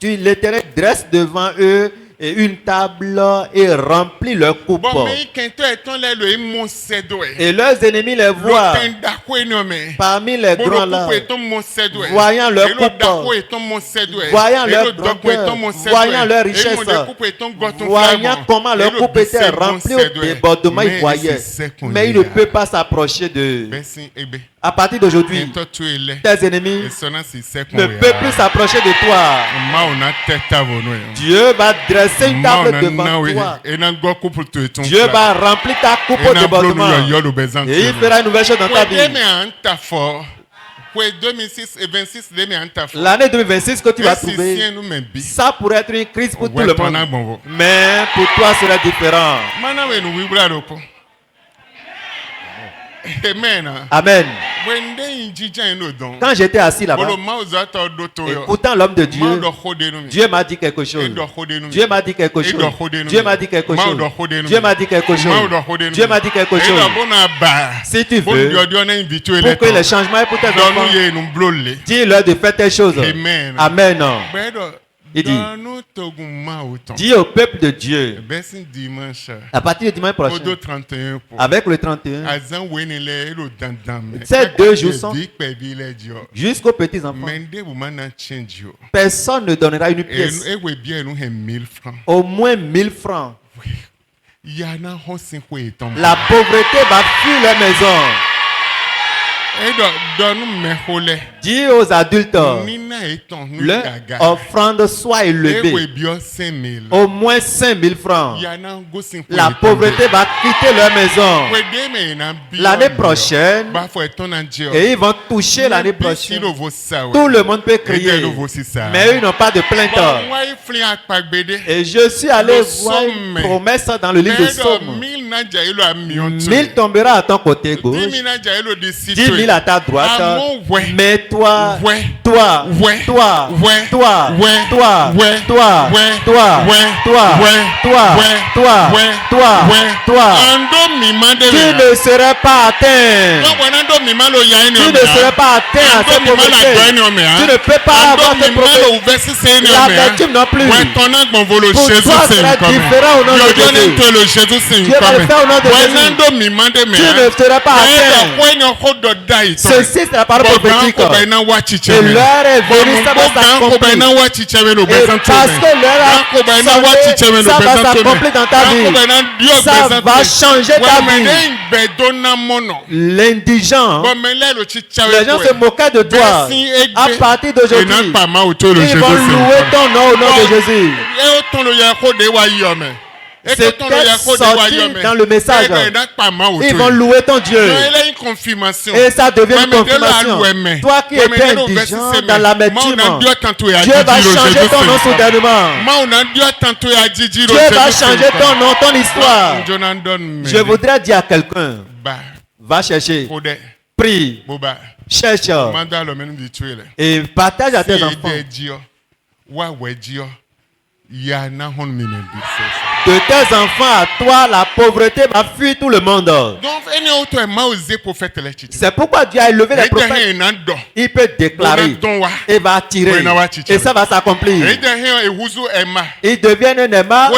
l'Éternel dresse devant eux et une table et remplit leur coupe. Et leurs ennemis les voient parmi les grands là, voyant leur coupe, voyant leur grandeur, voyant leur richesse, voyant comment leur coupe était remplie au débordement, ils voyaient. Mais il ne peut pas s'approcher d'eux. À partir d'aujourd'hui, tes ennemis ne peuvent plus s'approcher de toi. Dieu va dresser une table devant toi. Dieu va remplir ta coupe au débordement. Et il fera une nouvelle chose dans ta vie. L'année 2026 que tu vas trouver, ça pourrait être une crise pour tout le monde. Mais pour toi, ce sera différent. Amen. Amen. Quand j'étais assis là-bas, et pourtant l'homme de Dieu, Dieu m'a dit quelque chose. Dieu m'a dit quelque chose. Dieu m'a dit quelque chose. Dieu m'a dit quelque chose. Dieu m'a dit quelque chose. Si tu veux, pour que les changements pour tes enfants, dis-leur de faire telle chose. Amen. Il dit au peuple de Dieu, à partir du dimanche prochain, avec le 31, ces 2 jours sont jusqu'aux petits enfants. Personne ne donnera une pièce. Au moins 1000 francs. La pauvreté va fuir leur maison. Dis aux adultes, leur offrande soit élevée, au moins 5000 francs. La pauvreté va quitter leur maison. L'année prochaine, et ils vont toucher l'année prochaine. Tout le monde peut crier, mais ils n'ont pas de plainte. Et je suis allé voir une promesse dans le livre de Psaume. 1000 tombera à ton côté gauche, 10 000 à ta droite, mais toi, tu ne serais pas atteint. Tu ne serais pas atteint à cette pauvreté. Tu ne peux pas avoir cette pauvreté. L'amertume non plus. Pour toi, sera différent au nom de Jésus. Dieu va faire au nom de Jésus. Tu ne seras pas atteint. Ceci, c'est la parole prophétique. Et l'heure est venue, ça va s'accomplir. Et parce que l'heure a sonné, ça va s'accomplir dans ta vie. Ça va changer ta vie. L'indigent, les gens se moquaient de toi. À partir d'aujourd'hui, ils vont louer ton nom au nom de Jésus. C'est sorti dans le message. Ils vont louer ton Dieu. Et ça devient une confirmation. Toi qui étais indigent dans l'amertume, Dieu va changer ton nom soudainement. Dieu va changer ton nom, ton histoire. Je voudrais dire à quelqu'un, va chercher, prie, cherche et partage à tes enfants. De tes enfants à toi, la pauvreté va fuir tout le monde. C'est pourquoi Dieu a élevé les prophètes. Il peut déclarer et va attirer. Et ça va s'accomplir. Ils deviennent un aimant.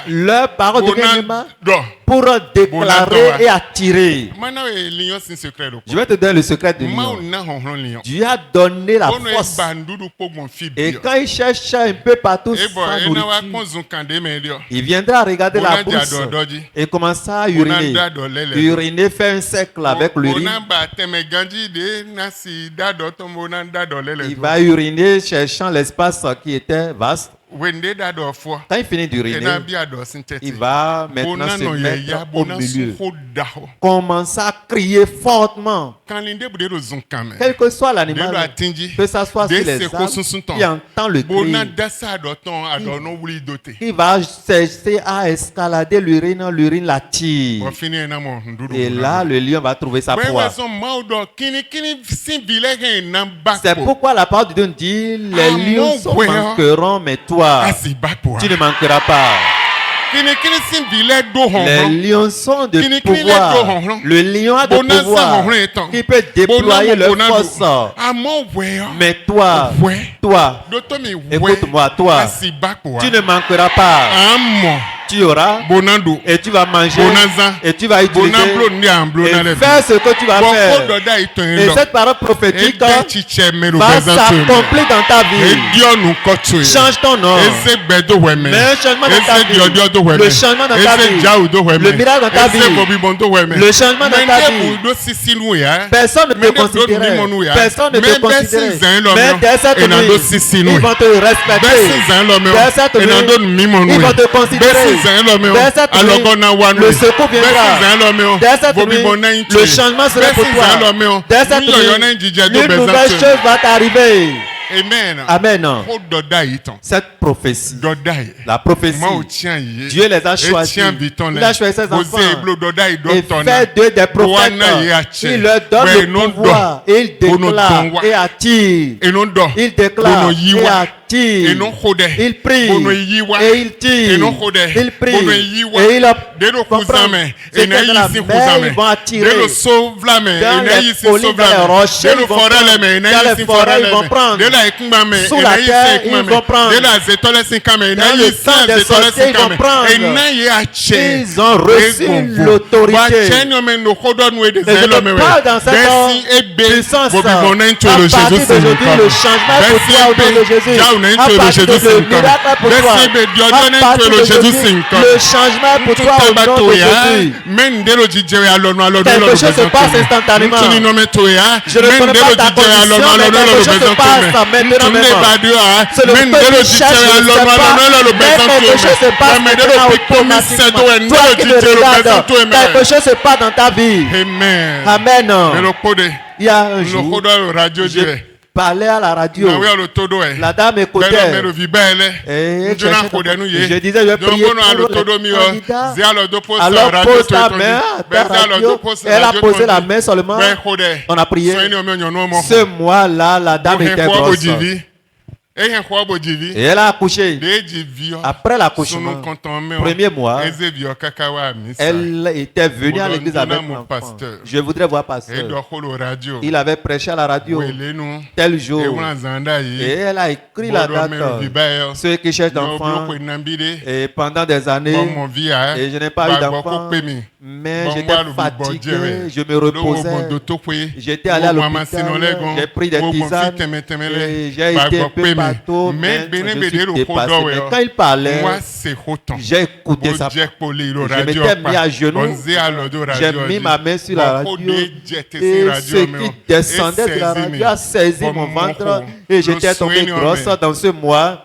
Leur parole devient un aimant pour déclarer et attirer. Je vais te donner le secret de lion. Dieu a donné la force. Et quand il cherche un peu partout sans nourriture, il viendra regarder la bouche et commencer à uriner. Uriner fait un cercle avec l'urine. Il va uriner cherchant l'espace qui était vaste. Quand il finit d'uriner, il va maintenant se mettre au milieu. Commence à crier fortement. Quel que soit l'animal, que ça soit sur les arbres, il entend le cri. Il va chercher à escalader l'urine, l'urine l'attire. Et là, le lion va trouver sa proie. C'est pourquoi la parole de Dieu dit, les lions manqueront, mais toi, tu ne manqueras pas. Les lions sont de pouvoir. Le lion a de pouvoir. Il peut déployer leur force. Mais toi, écoute-moi, toi, tu ne manqueras pas. Tu auras et tu vas manger et tu vas utiliser et faire ce que tu vas faire. Et cette parole prophétique va s'accomplir dans ta vie. Change ton nom. Mais un changement dans ta vie. Le changement dans ta vie. Le miracle dans ta vie. Le changement dans ta vie. Personne ne te considérait. Personne ne te considérait. Mais dès cette nuit, ils vont te respecter. Dès cette nuit, ils vont te considérer. Le secours viendra. Dès cette nuit, le changement sera pour toi. Dès cette nuit, une nouvelle chose va t'arriver. Amen. Cette prophétie, la prophétie, Dieu les a choisis. Il a choisi ses enfants et fait d'eux des prophètes. Il leur donne le pouvoir. Il déclare et attire. Il déclare et attire. Il prie et il tire. Il prie et il comprend. C'est que dans la mer, ils vont attirer. Dans les collines, dans les rochers, ils vont prendre. Dans les forêts, ils vont prendre. Sous la terre, ils vont prendre. Dans le sang des sorciers, ils vont prendre. Ils ont reçu l'autorité. Et je me parle dans cette puissance. À partir d'aujourd'hui, le changement est pour toi au nom de Jésus. À partir d'aujourd'hui, le miracle est pour toi. À partir d'aujourd'hui, le changement est pour toi au nom de Jésus. Quelque chose se passe instantanément. Je ne connais pas ta condition, mais quelque chose se passe maintenant même. C'est le peu qui cherche, je ne sais pas, mais quelque chose se passe maintenant automatiquement. Toi qui me regardes, quelque chose se passe dans ta vie. Amen. Il y a un jour, je parlais à la radio. La dame écoutait. Et je disais, je vais prier pour les candidats. Alors pose ta main à la radio. Elle a posé la main seulement. On a prié. Ce mois-là, la dame était grosse. Et elle a accouché. Après l'accouchement, premier mois, elle était venue à l'église avec l'enfant. Je voudrais voir pasteur. Il avait prêché à la radio tel jour. Et elle a écrit la date. Ceux qui cherchent d'enfants. Et pendant des années, et je n'ai pas eu d'enfant. Mais j'étais fatigué, je me reposais. J'étais allé à l'hôpital, j'ai pris des tisanes. Et j'ai été un peu partout, mais je suis dépassé. Mais quand il parlait, j'ai écouté ça. Je m'étais mis à genoux, j'ai mis ma main sur la radio et ce qui descendait de la radio a saisi mon ventre et j'étais tombé grosse dans ce mois.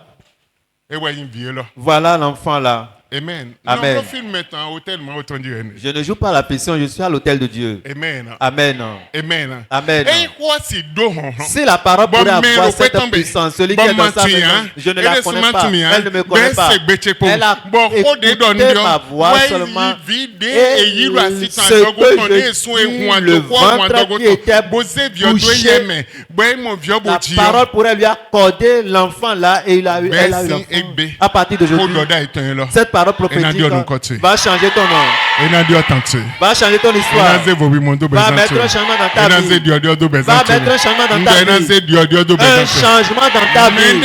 Voilà l'enfant là. Amen. Amen. Je ne joue pas à la pression, je suis à l'autel de Dieu. Amen. Amen. Amen. Amen. Si la parole pourrait avoir cette puissance, celui qui est dans sa maison, je ne la connais pas, elle ne me connaît pas. Elle a écouté ma voix seulement. Et ce que je dis, le ventre qui était bouché, la parole pourrait lui accorder l'enfant là et elle a eu l'enfant. À partir d'aujourd'hui, cette parole prophétique va changer ton nom. Va changer ton histoire. Va mettre un changement dans ta vie. Va mettre un changement dans ta vie. Un changement dans ta vie.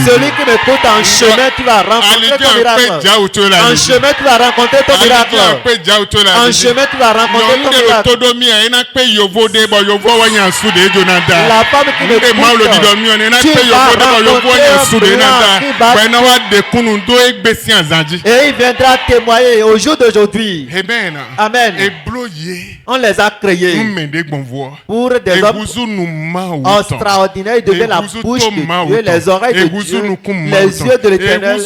Celui qui m'écoute en chemin, tu vas rencontrer ton miracle. En chemin, tu vas rencontrer ton miracle. En chemin, tu vas rencontrer ton miracle. La femme qui m'écoute, tu vas rencontrer un blanc et il viendra témoigner au jour d'aujourd'hui. Amen. Amen. On les a créés pour des hommes extraordinaires. Ils deviennent la bouche de Dieu, les oreilles de Dieu, les yeux de l'Éternel.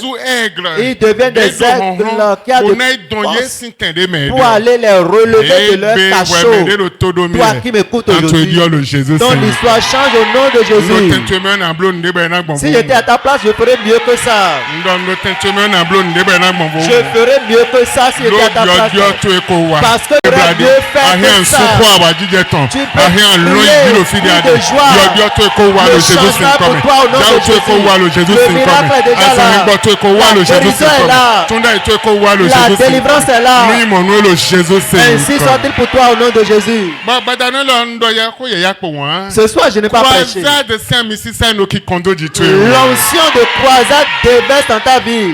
Ils deviennent des aigles qui ont de force pour aller les relever de leur cachot. Toi qui m'écoutes aujourd'hui, ton histoire change au nom de Jésus. Si j'étais à ta place, je ferais mieux que ça. Je ferais mieux que ça si j'étais à ta place. Parce que tu aurais mieux fait que ça. Tu peux prier de joie. Le changement pour toi au nom de Jésus. Le miracle est déjà là. La guérison est là. La délivrance est là. Ainsi soit-il pour toi au nom de Jésus. Ce soir, je n'ai pas prêché. L'onction de croisade déverse dans ta vie.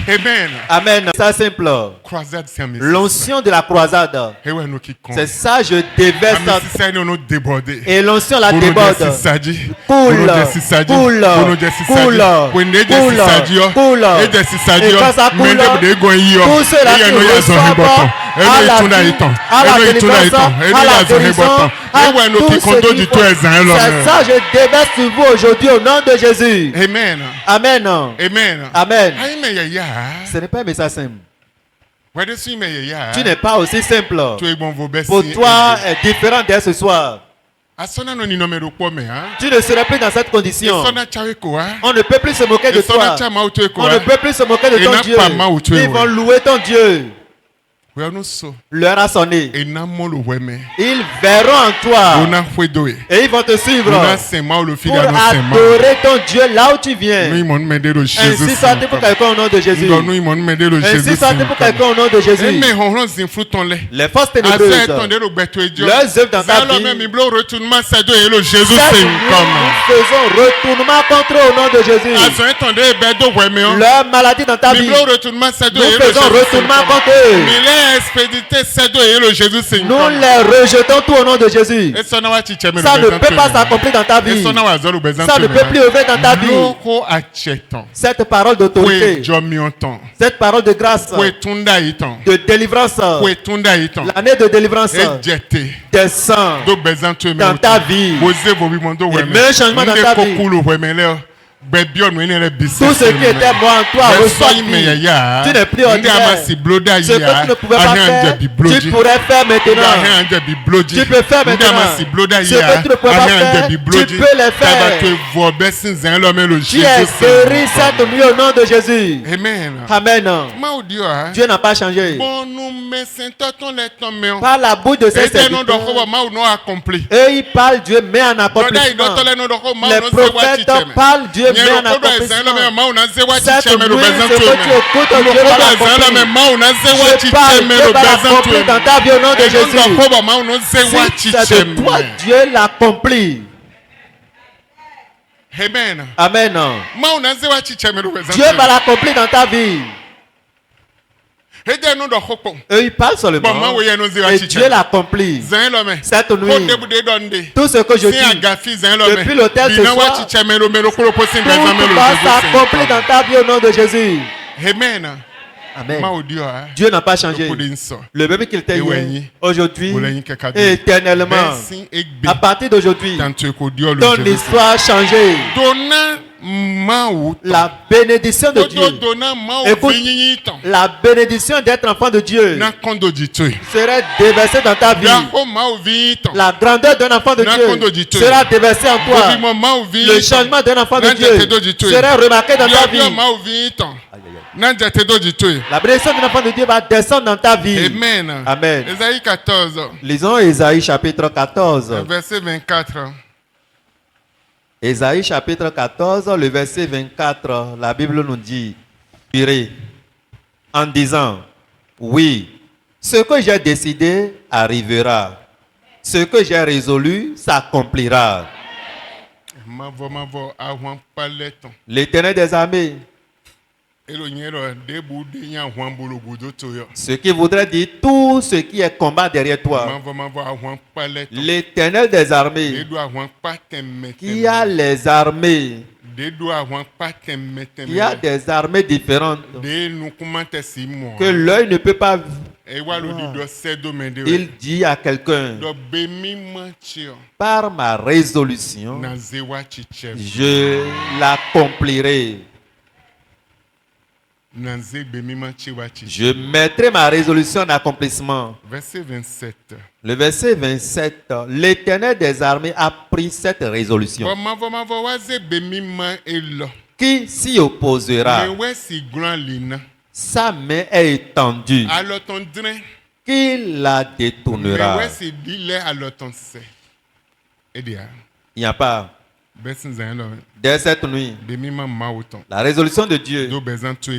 Amen. Amen. C'est simple. L'onction de la croisade. C'est ça, je déverse. Et l'onction la déborde. Coule. Et quand ça coule, tous ceux-là qui reçoivent à la vie, à la délivrance, à la guérison, à tout ce qui faut. C'est ça, je déverse sur vous aujourd'hui au nom de Jésus. Amen. Amen. Amen. Amen. Ce n'est pas un message simple. Tu n'es pas aussi simple. Pour toi, est différent dès ce soir. Tu ne seras plus dans cette condition. On ne peut plus se moquer de toi. On ne peut plus se moquer de ton Dieu. Ils vont louer ton Dieu. L'heure a sonné. Ils verront en toi. Et ils vont te suivre. Pour adorer ton Dieu là où tu viens. Ainsi soit-il pour quelqu'un au nom de Jésus. Ainsi soit-il pour quelqu'un au nom de Jésus. Les forces ténébreuses. Leurs œuvres dans ta vie. Nous faisons retournement contre eux au nom de Jésus. Leur maladie dans ta vie. Nous faisons retournement contre eux. Nous les rejetons tout au nom de Jésus. Ça ne peut pas s'accomplir dans ta vie. Ça ne peut plus œuvrer dans ta vie. Cette parole d'autorité, cette parole de grâce, de délivrance, l'année de délivrance descend dans ta vie. Et met un changement dans ta vie. Tout ce qui était moi en toi ressortit. Tu n'es plus ordinaire. Ce que tu ne pouvais pas faire, tu pourrais faire maintenant. Tu peux faire maintenant. Ce que tu ne pouvais pas faire, tu peux le faire. Tu es guéri cette nuit au nom de Jésus. Amen. Amen. Dieu n'a pas changé. Par la bouche de ses serviteurs, eux ils parlent, Dieu met en accomplissement. Les prophètes parlent, Dieu met en accomplissement. Cette nuit, ce que tu écoutes, Dieu va l'accomplir. Je parle, Dieu va l'accomplir dans ta vie au nom de Jésus. Si c'est de toi, Dieu l'accomplit. Amen. Amen. Dieu va l'accomplir dans ta vie. Eux ils parlent seulement et Dieu l'accomplit. Cette nuit, tout ce que je dis depuis l'autel ce soir, tout va s'accomplir dans ta vie au nom de Jésus. Amen. Amen. Dieu n'a pas changé. Le même qu'il était hier, aujourd'hui et éternellement. À partir d'aujourd'hui, ton histoire a changé. La bénédiction de Dieu. Écoute, la bénédiction d'être enfant de Dieu serait déversée dans ta vie. La grandeur d'un enfant de Dieu sera déversée en toi. Le changement d'un enfant de Dieu sera remarqué dans ta vie. La bénédiction d'un enfant de Dieu va descendre dans ta vie. Amen. Amen. Ésaïe 14. Lisons Ésaïe chapitre 14. Verset 24. Ésaïe chapitre 14, le verset 24, la Bible nous dit, en disant, oui, ce que j'ai décidé arrivera, ce que j'ai résolu s'accomplira. L'Éternel des armées, ce qui voudrait dire tout ce qui est combat derrière toi. L'Éternel des armées, qui a les armées, qui a des armées différentes que l'œil ne peut pas voir. Il dit à quelqu'un, par ma résolution, je l'accomplirai. Je mettrai ma résolution en accomplissement. Verset 27. Le verset 27. L'Éternel des armées a pris cette résolution. Qui s'y opposera? Sa main est étendue. Qui la détournera? Il n'y a pas. Dès cette nuit, la résolution de Dieu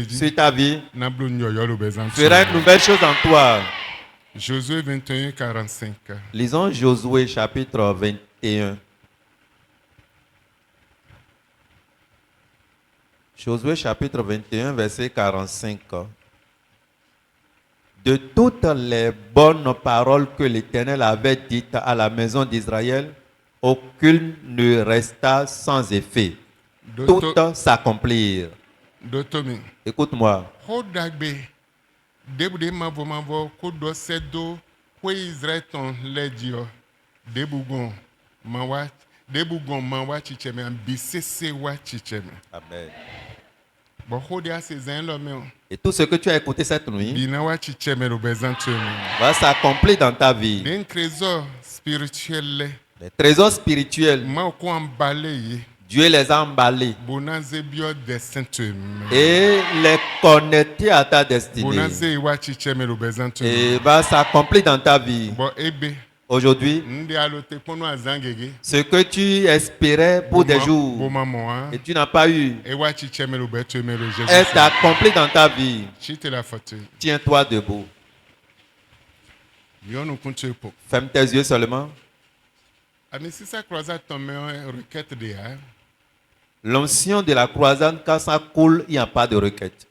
sur ta vie fera une nouvelle chose en toi. Josué 21, 45. Lisons Josué chapitre 21. Josué chapitre 21, verset 45. De toutes les bonnes paroles que l'Éternel avait dites à la maison d'Israël, aucune ne resta sans effet. Toutes s'accomplirent. Écoute-moi. Amen. Et tout ce que tu as écouté cette nuit va s'accomplir dans ta vie. Les trésors spirituels, Dieu les a emballés et les connectés à ta destinée. Et va s'accomplir dans ta vie. Aujourd'hui, ce que tu espérais pour des jours et tu n'as pas eu est accompli dans ta vie. Tiens-toi debout. Ferme tes yeux seulement. L'onction de la croisade, quand ça coule, il n'y a pas de requête.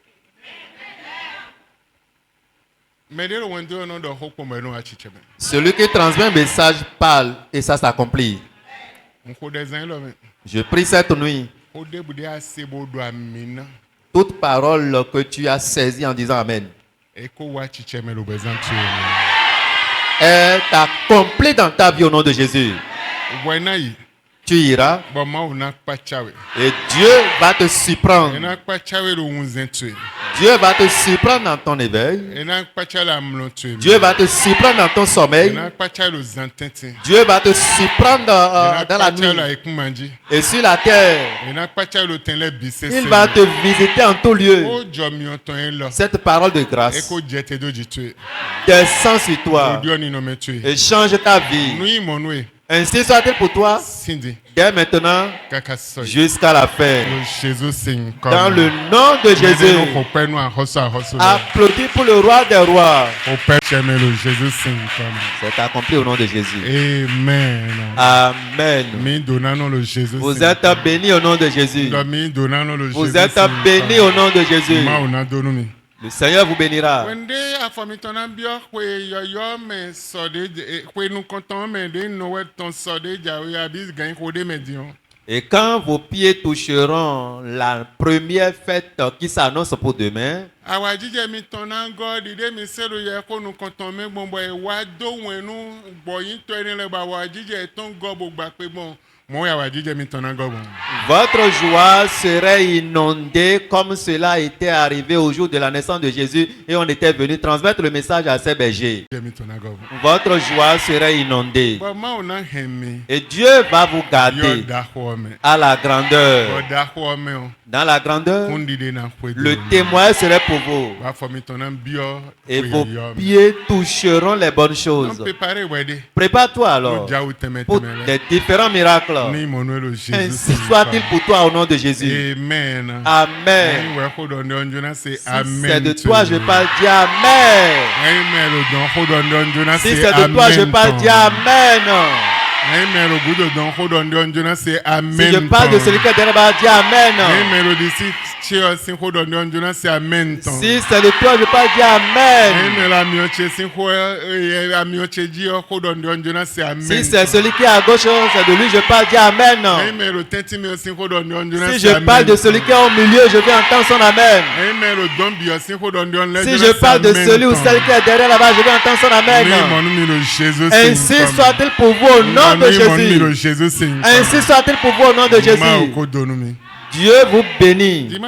Celui qui transmet un message parle et ça s'accomplit. Je prie cette nuit. Toute parole que tu as saisie en disant Amen est accomplie dans ta vie au nom de Jésus. tu iras. Et Dieu va te surprendre. Dieu va te surprendre dans ton éveil. Dieu va te surprendre dans ton sommeil. Dieu va te surprendre dans la nuit. Et sur la terre, il va te visiter en tout lieu. Cette parole de grâce descend sur toi et change ta vie. Ainsi soit-il pour toi, dès maintenant jusqu'à la fin. Dans le nom de Jésus, applaudis pour le roi des rois. C'est accompli au nom de Jésus. Amen. Amen. Vous êtes bénis au nom de Jésus. Vous êtes bénis au nom de Jésus. Le Seigneur vous bénira. Et quand vos pieds toucheront la première fête qui s'annonce pour demain, votre joie serait inondée comme cela était arrivé au jour de la naissance de Jésus et on était venu transmettre le message à ses bergers. Votre joie serait inondée. Et Dieu va vous garder à la grandeur. Dans la grandeur, le témoin serait pour vous. Et vos pieds toucheront les bonnes choses. Prépare-toi alors pour des différents miracles. Ainsi soit-il pour toi au nom de Jésus. Amen. Amen. Si c'est de toi, je parle, dis Amen. Si c'est de toi, je parle, dis Amen. Si je parle de celui qui est derrière, dis Amen. Si c'est de toi, je parle, dis Amen. Si c'est celui qui est à gauche, c'est de lui, je parle, dis Amen. Si je parle de celui qui est au milieu, je vais entendre son Amen. Si je parle de celui ou celle qui est derrière là-bas, je vais entendre son Amen. Ainsi soit-il pour vous au nom de Jésus. Ainsi soit-il pour vous au nom de Jésus. Dieu vous bénit.